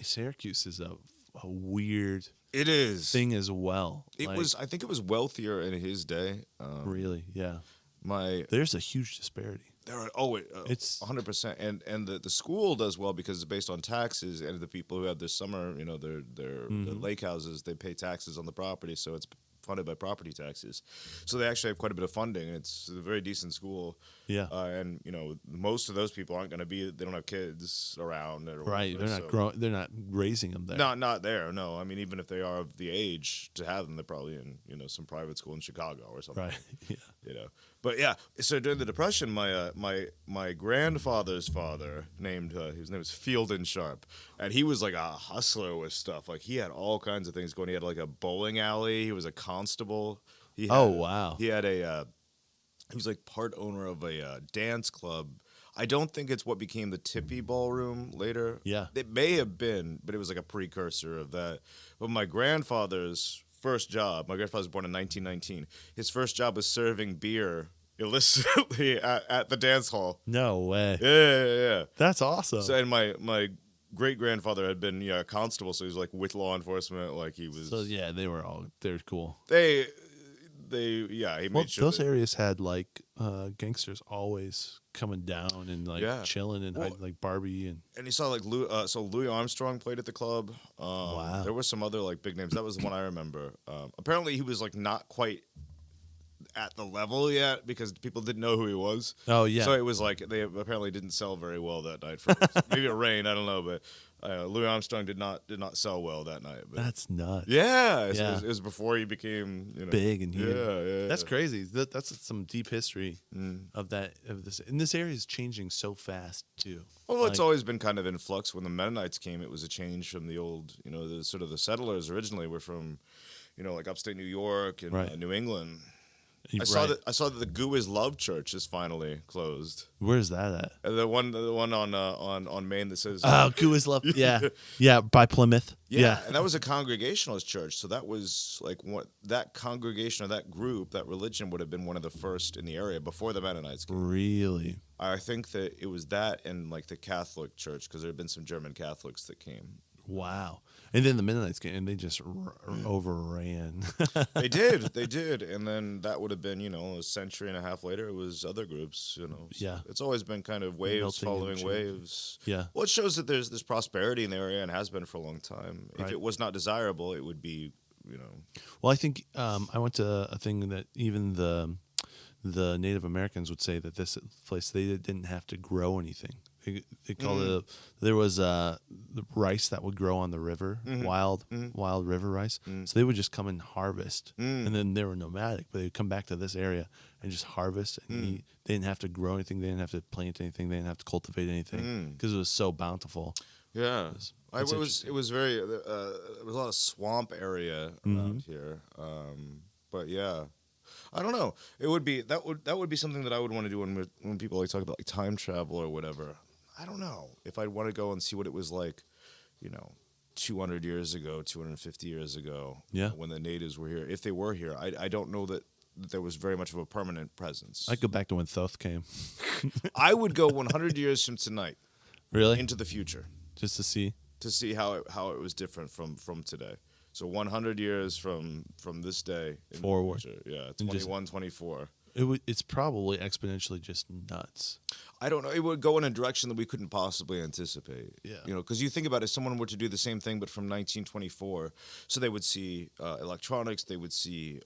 Syracuse is a weird. It is thing as well. I think it was wealthier in his day. Really, yeah. There's a huge disparity. It's 100%, and the school does well because it's based on taxes, and the people who have their summer, their lake houses, they pay taxes on the property, so it's funded by property taxes. So they actually have quite a bit of funding. It's a very decent school. Yeah. And most of those people aren't going to be. They don't have kids around. Right. They're not growing. They're not raising them there. Not there. No. I mean, even if they are of the age to have them, they're probably in some private school in Chicago or something. Right. Yeah. But yeah. So during the Depression, my grandfather's father his name was Adrian Sharp, and he was like a hustler with stuff. Like he had all kinds of things going. He had like a bowling alley. He was a constable. Wow. He had a. He was like part owner of a dance club. I don't think it's what became the Tippy Ballroom later. Yeah. It may have been, but it was like a precursor of that. But my grandfather's first job, my grandfather was born in 1919. His first job was serving beer illicitly at the dance hall. No way. Yeah. That's awesome. So, and my great grandfather had been a constable, so he was like with law enforcement, like he was. So yeah, they're cool. He Well, made sure those areas had like gangsters always coming down and like chilling and like Barbie and he saw like Louis Armstrong played at the club. Wow. There were some other like big names. That was the one I remember. Apparently he was like not quite at the level yet because people didn't know who he was. Oh yeah. So it was like they apparently didn't sell very well that night. Maybe it rained, I don't know, but Louis Armstrong did not sell well that night. But that's nuts. Yeah, it was before he became big and huge. Yeah. That's crazy. That's some deep history of this. And this area is changing so fast too. Well, it's always been kind of in flux. When the Mennonites came, it was a change from the old, the sort of the settlers originally were from, like upstate New York and New England. I saw that the Goo Is Love Church is finally closed. Where's that at? The one on Main that says Goo Is Love. Yeah, by Plymouth. Yeah, and that was a Congregationalist church. So that was like that congregation or that group, that religion would have been one of the first in the area before the Mennonites came. Really? I think that it was that and like the Catholic Church because there had been some German Catholics that came. Wow. And then the Mennonites came and they just overran. They did. And then that would have been, a century and a half later, it was other groups, Yeah. It's always been kind of waves following waves. Yeah. Well, it shows that there's prosperity in the area and has been for a long time. Right. If it was not desirable, it would be, Well, I think I went to a thing that even the Native Americans would say that this place, they didn't have to grow anything. They called it. There was the rice that would grow on the river, wild river rice. So they would just come and harvest, and then they were nomadic. But they'd come back to this area and just harvest and eat. They didn't have to grow anything. They didn't have to plant anything. They didn't have to cultivate anything because it was so bountiful. Yeah, it was very. There was a lot of swamp area around here, but yeah. I don't know. It would be that would be something that I would want to do when people like talk about like time travel or whatever. I don't know if I'd want to go and see what it was like, 200 years ago, 250 years ago, when the natives were here. If they were here, I don't know that there was very much of a permanent presence. I'd go back to when Thoth came. I would go 100 years from tonight, really, into the future, just to see how it was different from today. So 100 years from this day forward. Yeah, 21, 24. It's probably exponentially just nuts. I don't know. It would go in a direction that we couldn't possibly anticipate. Yeah. Because you think about it, if someone were to do the same thing, but from 1924, so they would see electronics, they would see,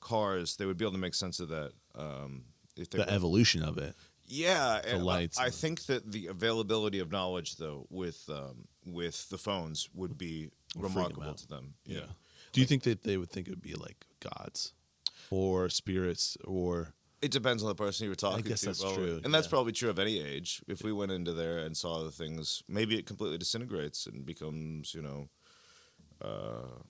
cars, they would be able to make sense of that. The evolution of it. Yeah, the lights. I think that the availability of knowledge, though, with the phones would be remarkable to them. Yeah. Do you think that they would think it would be like gods or spirits or? It depends on the person you were talking to. I guess that's true. And that's probably true of any age. If we went into there and saw the things, maybe it completely disintegrates and becomes,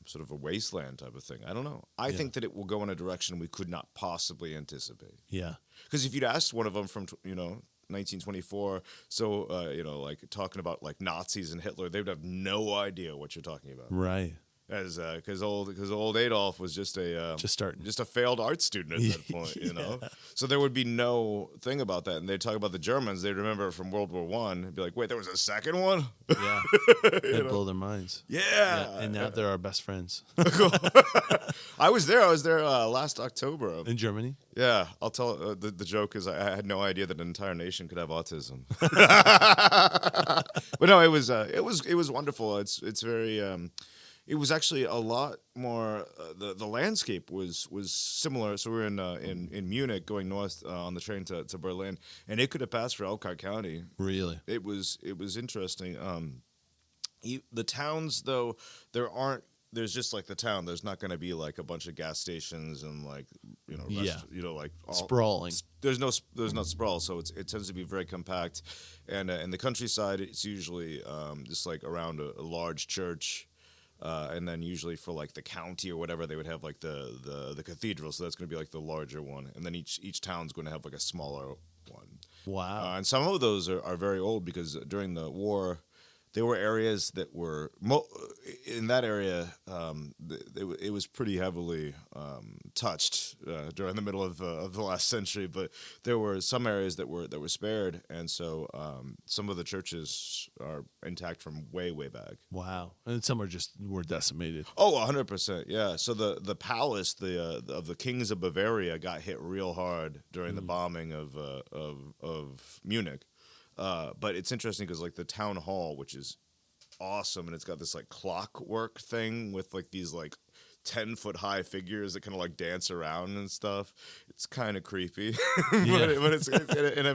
sort of a wasteland type of thing. I don't know. I think that it will go in a direction we could not possibly anticipate. Yeah. Because if you'd asked one of them from, 1924, so, like talking about like Nazis and Hitler, they would have no idea what you're talking about. Right. Because old Adolf was just a failed art student at that point, So there would be no thing about that, and they'd talk about the Germans. They'd remember from World War I. It'd be like, wait, there was a second one. Yeah, they'd blow their minds. Yeah, and now they're our best friends. I was there last October in Germany. Yeah, I'll tell the joke is I had no idea that an entire nation could have autism. But no, it was wonderful. It's very. It was actually a lot more. The landscape was similar. So we were in Munich, going north on the train to Berlin, and it could have passed for Elkhart County. Really, it was interesting. The towns, though, there's just like the town. There's not going to be like a bunch of gas stations and like like sprawling. There's not sprawl, so it tends to be very compact. And in the countryside, it's usually just like around a large church. And then usually for like the county or whatever, they would have like the cathedral. So that's going to be like the larger one. And then each town's going to have like a smaller one. Wow. And some of those are very old because during the war, there were areas that were in that area. It was pretty heavily touched during the middle of the last century, but there were some areas that were spared, and so some of the churches are intact from way back. Wow. And some were decimated. Oh, 100%. Yeah. So the palace of the kings of Bavaria got hit real hard during the bombing of Munich. But it's interesting because like the town hall, which is awesome, and it's got this like clockwork thing with like these like 10-foot high figures that kind of like dance around and stuff. It's kind of creepy, but it's in a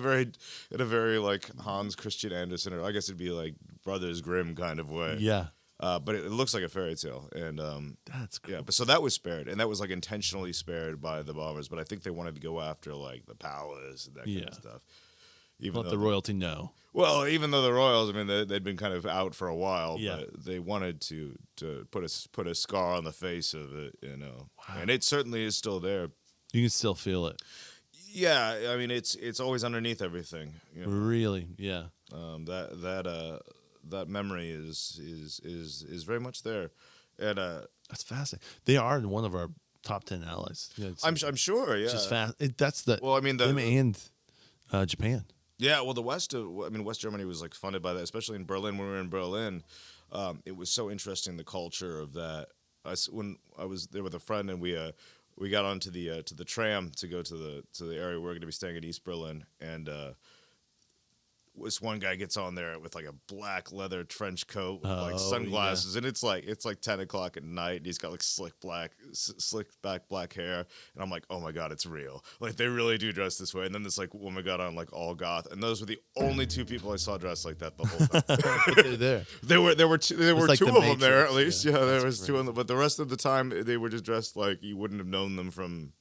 very like Hans Christian Andersen, or I guess it'd be like Brothers Grimm kind of way. Yeah. But it looks like a fairy tale, and that's cool. yeah. But so that was spared, and that was like intentionally spared by the bombers. But I think they wanted to go after like the palace and that kind of stuff. Let the royalty know. Well, even though the royals, I mean, they'd been kind of out for a while, Yeah. but they wanted to put a scar on the face of it, you know. Wow. And it certainly is still there. You can still feel it. Yeah, I mean, it's always underneath everything. You know? Really, yeah. That memory is very much there, and That's fascinating. They are one of our top 10 allies. Yeah, I'm sure. Yeah, it's just fast. That's the well, I mean, them and Japan. Yeah, well, West Germany was like funded by that, especially in Berlin. When we were in Berlin, it was so interesting, the culture of that. When I was there with a friend, and we got onto the tram to go to the area we're going to be staying in East Berlin, and this one guy gets on there with like a black leather trench coat with like sunglasses, and it's like 10 o'clock at night, and he's got like slick back black hair, and I'm like, oh my god, it's real. Like they really do dress this way. And then this like woman got on like all goth, and those were the only two people I saw dressed like that the whole time. But they're there. There were two like of the them Matrix, there at least. yeah. Yeah, there That's was great. two of them, but the rest of the time they were just dressed like you wouldn't have known them from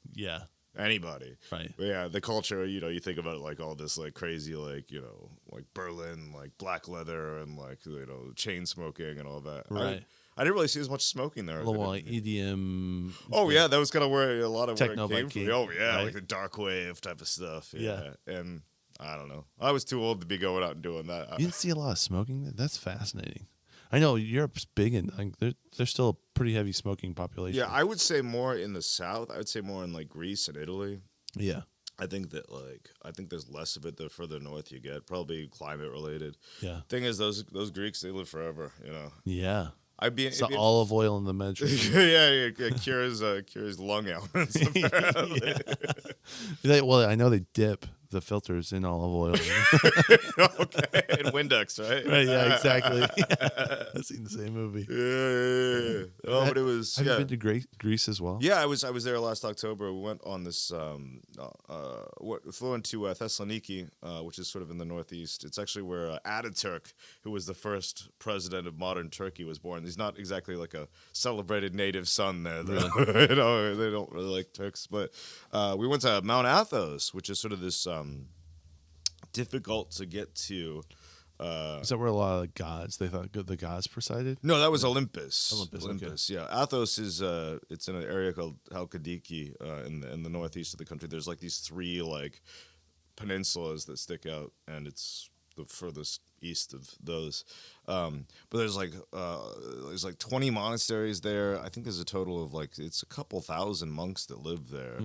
anybody. Right. But yeah, the culture, you know, you think about like all this like crazy, like, you know, like Berlin, like black leather and like, you know, chain smoking and all that. Right. I didn't really see as much smoking there. A little like EDM. Oh yeah, that was kind of where a lot of Techno where it came from. Oh yeah, right? like the dark wave type of stuff. Yeah. And I don't know. I was too old to be going out and doing that. You didn't see a lot of smoking there? That's fascinating. I know Europe's big, and like, there's still a pretty heavy smoking population. Yeah, I would say more in the south. I would say more in like Greece and Italy. Yeah. I think there's less of it the further north you get, probably climate related. Yeah. Thing is, those Greeks, they live forever, you know. Yeah. It'd be olive oil in the Mediterranean. yeah, cures lung ailments. Apparently. Well, I know they dip the filters in olive oil. Okay, and Windex, right? Right, yeah, exactly. I've seen the same movie. Yeah. Oh, but it was. Have you been to Greece as well? Yeah, I was there last October. We went on this flew into Thessaloniki, which is sort of in the northeast. It's actually where Ataturk, who was the first president of modern Turkey, was born. He's not exactly like a celebrated native son there, though. Really? You know, they don't really like Turks. But we went to Mount Athos, which is sort of this difficult to get to. Is that where a lot of the gods, they thought the gods presided? No, that was Olympus. Olympus, yeah. Athos is it's in an area called Halkidiki in the northeast of the country. There's like these three like peninsulas that stick out, and it's the furthest east of those. But there's like 20 monasteries there. I think there's a total of like it's a couple thousand monks that live there.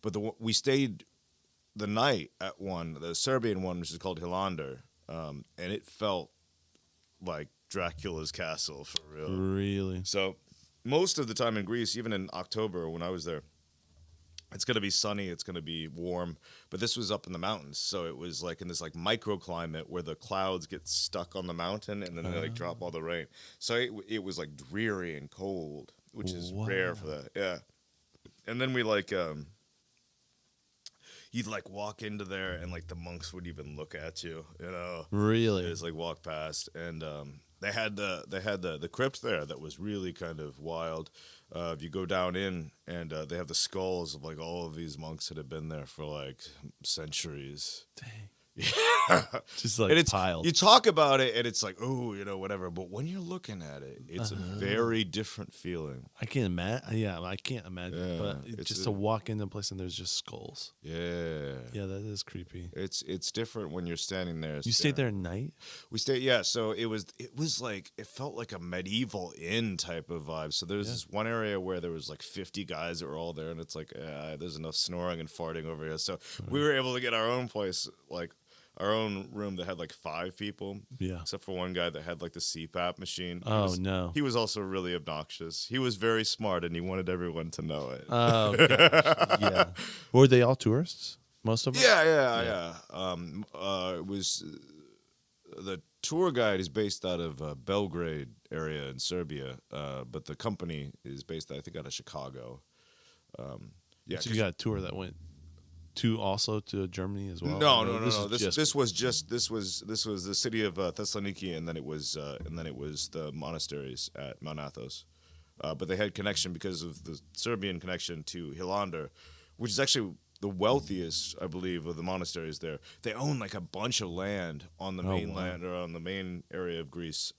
But we stayed the night at the Serbian one, which is called Hilander, and it felt like Dracula's castle for real. Really? So most of the time in Greece, even in October when I was there, it's going to be sunny, it's going to be warm, but this was up in the mountains, so it was like in this like microclimate where the clouds get stuck on the mountain and then they like drop all the rain. So it was like dreary and cold, which is rare for that. Yeah. And then we like you'd like walk into there and like the monks would even look at you, you know. Really? They just like walk past, and they had the crypt there that was really kind of wild. If you go down in, and they have the skulls of like all of these monks that have been there for like centuries. Dang. Just like And it's piled. you talk about it and it's like, oh, whatever. But when you're looking at it, it's a very different feeling. I can't imagine. Yeah, I can't imagine. Yeah, But just to walk into a place and there's just skulls. Yeah. Yeah, that is creepy. It's different when you're standing there. You stayed there at night? We stayed, yeah. So it was like it felt like a medieval inn type of vibe. So there's this one area where there was like 50 guys that were all there, and it's like there's enough snoring and farting over here. So we were able to get our own place, like our own room that had like 5 people. Yeah. Except for one guy that had like the CPAP machine. No. He was also really obnoxious. He was very smart, and he wanted everyone to know it. Oh, gosh. Yeah. Were they all tourists? Most of them? Yeah. It was the tour guide is based out of Belgrade area in Serbia, but the company is based, I think, out of Chicago. Yeah, So you got a tour that went to Germany as well? No. This was the city of Thessaloniki, and then it was the monasteries at Mount Athos. But they had connection because of the Serbian connection to Hilandar, which is actually the wealthiest, I believe, of the monasteries there. They own like a bunch of land on the mainland or on the main area of Greece,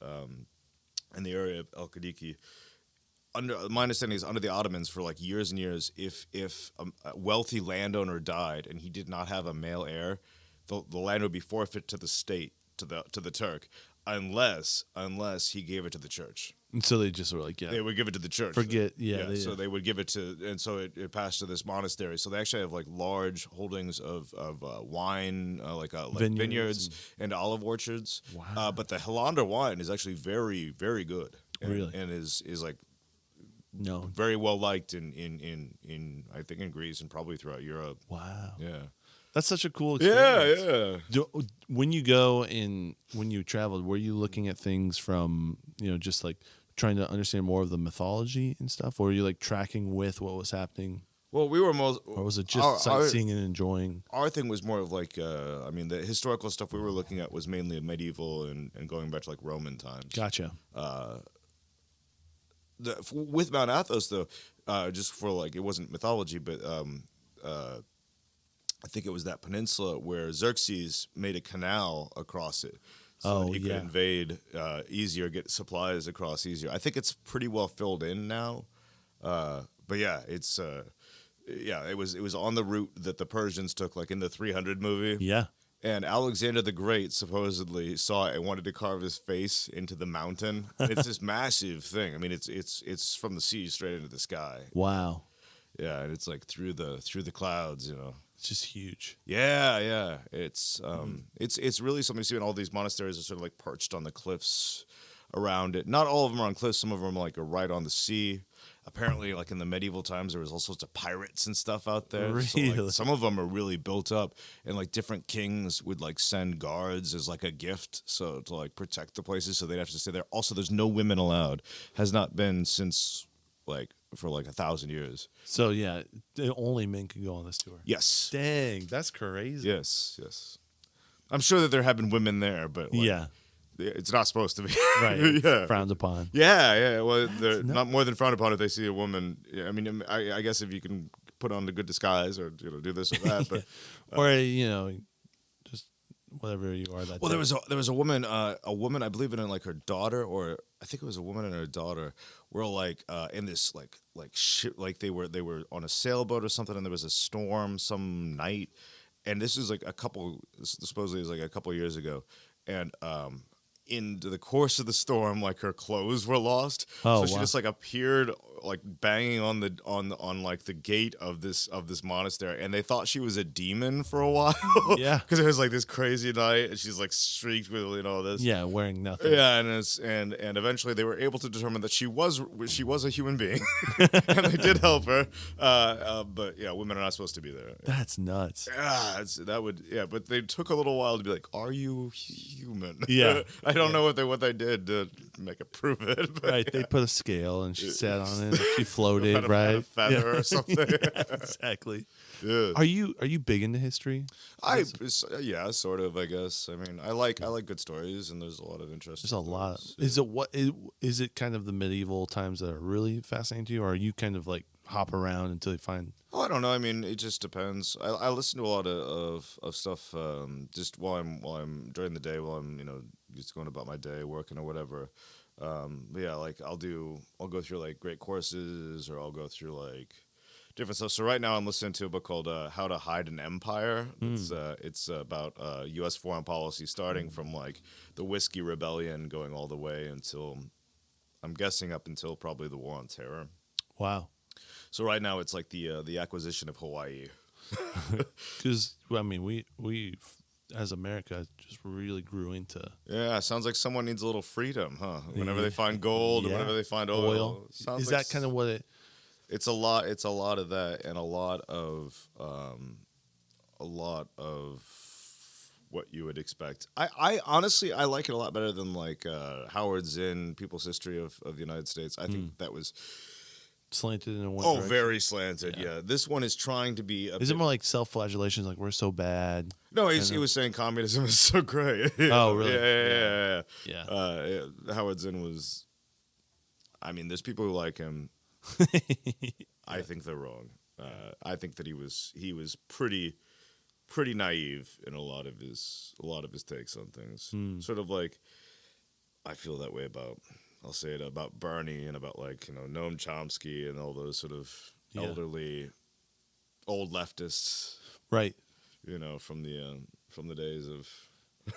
in the area of El Kadiki. My understanding is under the Ottomans for like years and years, if a wealthy landowner died and he did not have a male heir, the land would be forfeit to the state, to the Turk, unless he gave it to the church. And so they just were like, they would give it to the church. So they would give it to, and so it passed to this monastery. So they actually have like large holdings of wine, like vineyards and olive orchards. Wow. But the Hilandar wine is actually very, very good. Really? And is like very well liked in I think in Greece and probably throughout Europe. Wow. Yeah. That's such a cool experience. Yeah. When you traveled, were you looking at things from, just like trying to understand more of the mythology and stuff? Or were you like tracking with what was happening? Well, we were or was it just sightseeing and enjoying? Our thing was more of like, the historical stuff we were looking at was mainly medieval and going back to like Roman times. Gotcha. With Mount Athos, though, just for like, it wasn't mythology, but I think it was that peninsula where Xerxes made a canal across it. So that he could invade easier, get supplies across easier. I think it's pretty well filled in now. But yeah, it's it was on the route that the Persians took, like in the 300 movie. Yeah. And Alexander the Great supposedly saw it and wanted to carve his face into the mountain. It's this massive thing. I mean, it's from the sea straight into the sky. Wow. Yeah, and it's like through the clouds, It's just huge. Yeah. It's really something to see. And all these monasteries are sort of like perched on the cliffs around it. Not all of them are on cliffs. Some of them are right on the sea. Apparently, like in the medieval times, there was all sorts of pirates and stuff out there. Really? So, some of them are really built up, and like different kings would like send guards as like a gift, so to like protect the places, so they'd have to stay there. Also, there's no women allowed. Has not been since for 1,000 years. So yeah, only men can go on this tour. Yes. Dang, that's crazy. Yes. I'm sure that there have been women there, but it's not supposed to be. Right. Yeah. Frowned upon. Yeah. Well, they're not more than frowned upon if they see a woman. Yeah, I mean, I guess if you can put on a good disguise or do this or that, but or just whatever you are that. Well, day. there was a woman, I believe in like her daughter, or I think it was a woman and her daughter were like in this like ship, like they were on a sailboat or something, and there was a storm some night, and this is like supposedly it was like a couple years ago, and in the course of the storm, like her clothes were lost. So she just like appeared like banging on like the gate of this monastery, and they thought she was a demon for a while. Yeah, because it was like this crazy night, and she's like streaked with all this. Yeah, wearing nothing. Yeah, and eventually they were able to determine that she was a human being, and they did help her. But yeah, women are not supposed to be there. That's nuts. Yeah, but they took a little while to be like, "Are you human?" Yeah. I don't know what they did to make it prove it. But right, they put a scale and she sat on it. And she floated, had right? A feather or something. Exactly. Yeah. Are you big into history? Yeah, sort of. I guess. I mean, I like good stories, and there's a lot of interest. There's a lot. Is it kind of the medieval times that are really fascinating to you, or are you kind of like hop around until you find? Oh, I don't know. I mean, it just depends. I listen to a lot of stuff just while I'm during the day, while I'm just going about my day, working or whatever. But yeah, like I'll go through like great courses, or I'll go through like different stuff. So right now I'm listening to a book called How to Hide an Empire. It's about U.S. foreign policy, starting from like the Whiskey Rebellion, going all the way until, I'm guessing, up until probably the War on Terror. Wow. So right now it's like the acquisition of Hawaii. Because I mean, we as America just really grew into. Yeah, sounds like someone needs a little freedom, huh? Whenever they find gold, or whenever they find oil. Sounds Is like that kind of what it? It's a lot. It's a lot of that, and a lot of what you would expect. I honestly I like it a lot better than like Howard Zinn, People's History of the United States. I think that was Slanted in one direction. very slanted. Yeah, this one is trying to be. Is it more like self-flagellations? Like we're so bad. No, he was saying communism is so great. Oh, really? Yeah. Howard Zinn was. I mean, there's people who like him. I think they're wrong. I think that he was pretty naive in a lot of his takes on things. Sort of like, I feel that way about, I'll say it about Bernie and about like Noam Chomsky and all those sort of elderly old leftists, right? From the days of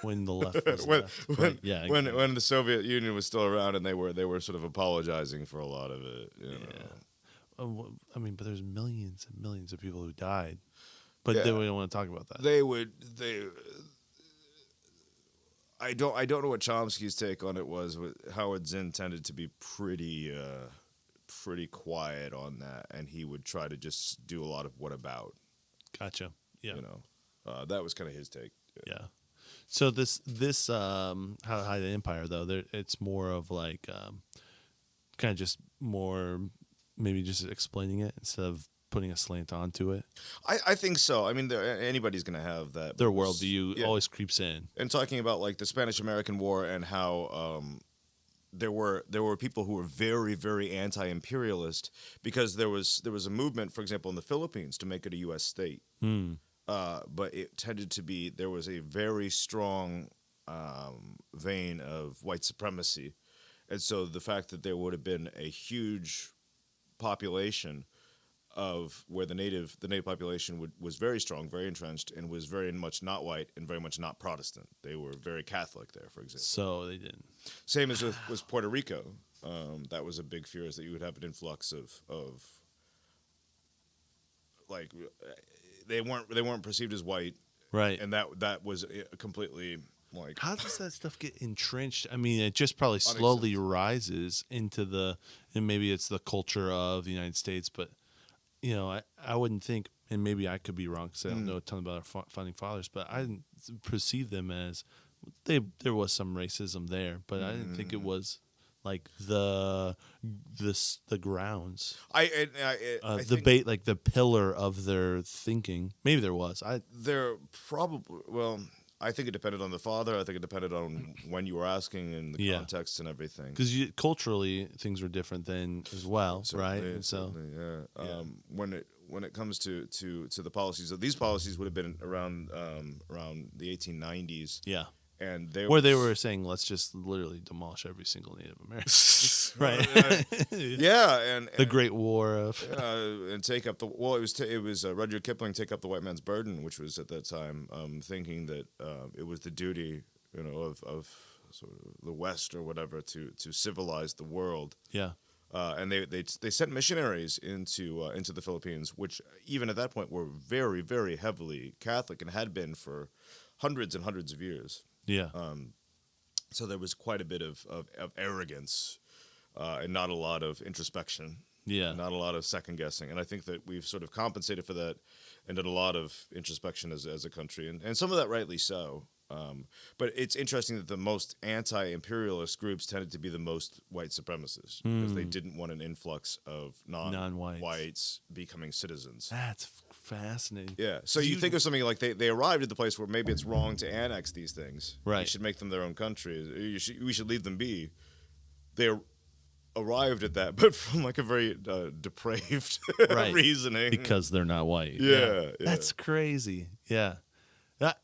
when the left was when the Soviet Union was still around, and they were sort of apologizing for a lot of it. I mean, but there's millions and millions of people who died, but then we don't want to talk about that. I don't know what Chomsky's take on it was. Howard Zinn tended to be pretty quiet on that, and he would try to just do a lot of what about. Gotcha. Yeah. That was kind of his take. Yeah. So this How to Hide an Empire, though, it's more of like kind of just more maybe just explaining it instead of putting a slant onto it. I think so. I mean, anybody's going to have that. Their worldview always creeps in. And talking about like the Spanish-American War and how there were people who were very, very anti-imperialist because there was a movement, for example, in the Philippines to make it a U.S. state. But it tended to be, there was a very strong vein of white supremacy. And so the fact that there would have been a huge population of where the native population was very strong, very entrenched, and was very much not white and very much not Protestant. They were very Catholic there, for example. So they didn't. Same as with Puerto Rico. That was a big fear, is that you would have an influx of like they weren't perceived as white, right? And that was completely like. How does that stuff get entrenched? I mean, it just probably slowly rises into and maybe it's the culture of the United States, but I wouldn't think, and maybe I could be wrong because I don't know a ton about our founding fathers, but I didn't perceive them as there was some racism there, but I didn't think it was like the grounds. I think, like the pillar of their thinking. Maybe there was. There probably I think it depended on the father. I think it depended on when you were asking and the context and everything. Because culturally, things were different then as well, right? And so, when it comes to the policies, these policies would have been around the 1890s. Yeah. And they were saying, let's just literally demolish every single Native American, right? And the Great War of and take up it was Rudyard Kipling, Take Up the White Man's Burden, which was at that time thinking that it was the duty of sort of the West or whatever to civilize the world. Yeah. And they sent missionaries into the Philippines, which even at that point were very, very heavily Catholic and had been for hundreds and hundreds of years. Yeah. So there was quite a bit of arrogance and not a lot of introspection. Yeah. Not a lot of second guessing. And I think that we've sort of compensated for that and done a lot of introspection as a country. And some of that rightly so. But it's interesting that the most anti-imperialist groups tended to be the most white supremacists because they didn't want an influx of non-whites becoming citizens. That's fascinating. Yeah. So you think of something like they arrived at the place where maybe it's wrong to annex these things. Right. You should make them their own country. We should leave them be. arrived at that, but from like a very depraved Right. reasoning. Because they're not white. Yeah. That's crazy. Yeah. But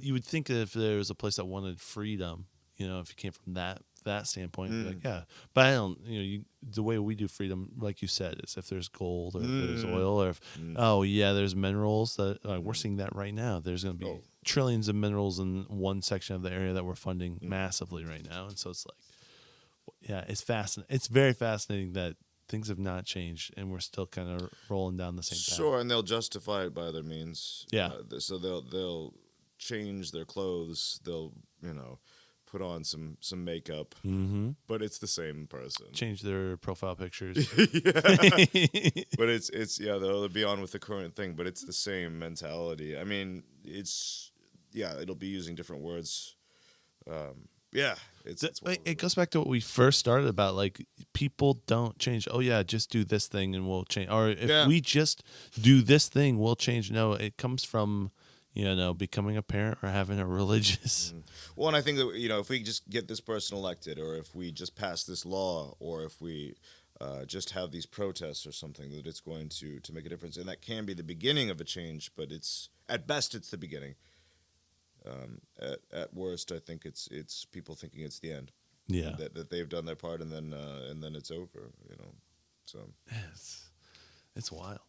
you would think that if there was a place that wanted freedom, if you came from that standpoint, you'd be like, yeah. But I don't, the way we do freedom, like you said, is if there's gold or if there's oil or if, there's minerals that we're seeing that right now. There's going to be trillions of minerals in one section of the area that we're funding massively right now. And so it's like, it's fascinating. It's very fascinating that things have not changed and we're still kind of rolling down the same path. Sure, and they'll justify it by other means. Yeah. So they'll change their clothes. They'll put on some makeup, but it's the same person. Change their profile pictures. But it's they'll be on with the current thing, but it's the same mentality. I mean, it'll be using different words. It goes back to what we first started about. Like, people don't change. Oh yeah, just do this thing and we'll change. Or if we just do this thing, we'll change. No, it comes from becoming a parent or having a religious. Well, and I think that if we just get this person elected, or if we just pass this law, or if we just have these protests or something, that it's going to make a difference, and that can be the beginning of a change. But at best it's the beginning. At worst, I think it's people thinking it's the end. Yeah, that they've done their part, and then it's over. So it's wild.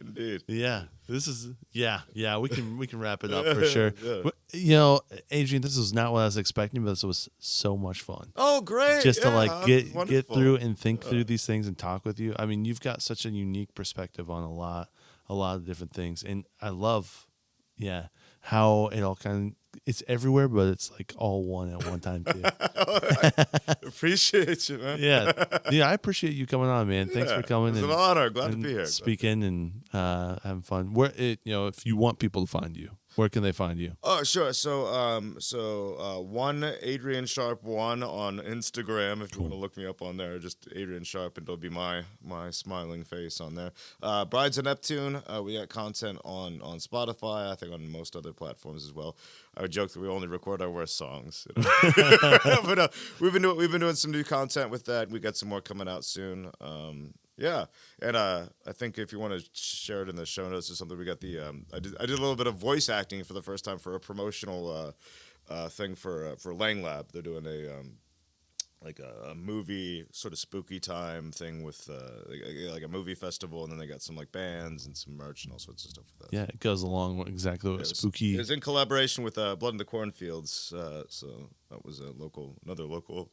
Indeed. Yeah, this is we can wrap it up for sure. Yeah. Adrian, this was not what I was expecting, but this was so much fun. Oh, great! Just to get through and think through these things and talk with you. I mean, you've got such a unique perspective on a lot of different things, and I love how it all it's everywhere, but it's like all one at one time too. Appreciate you, man. Yeah, I appreciate you coming on, man. Thanks for coming. It's an honor. Glad to be here. Speaking and having fun. Where if you want people to find you, where can they find you? Oh, sure. So, one Adrian Sharp 1 on Instagram. If you want to look me up on there, just Adrian Sharp, and it'll be my smiling face on there. Brides of Neptune. We got content on Spotify. I think on most other platforms as well. I would joke that we only record our worst songs, but we've been doing some new content with that. We got some more coming out soon. And I think if you want to share it in the show notes or something, we got the I did a little bit of voice acting for the first time for a promotional thing for Lang Lab. They're doing a movie sort of spooky time thing with like a movie festival, and then they got some like bands and some merch and all sorts of stuff with that. Yeah, it goes along with exactly what spooky. It was in collaboration with Blood in the Cornfields, so that was another local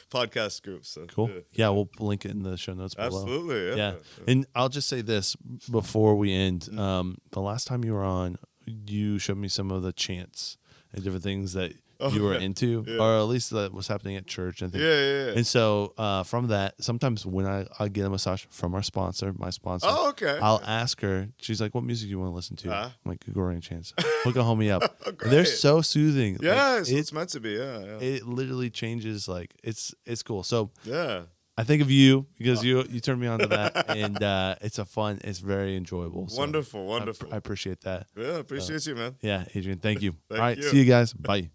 podcast group. So cool. Yeah, we'll link it in the show notes below. Absolutely. Yeah. And I'll just say this before we end. The last time you were on, you showed me some of the chants and different things that you were into, or at least that was happening at church. I think. Yeah. And so from that, sometimes when I get a massage from my sponsor, I'll ask her. She's like, "What music do you want to listen to?" I'm like, "Gregorian chants." Oklahoma up. They're so soothing. Yeah, it's meant to be. Yeah. It literally changes. Like it's cool. So yeah. I think of you because you turned me on to that, and it's very enjoyable. So Wonderful. I appreciate that. Yeah, appreciate you, man. Yeah, Adrian, thank you. Thank All right, you. see you guys. Bye.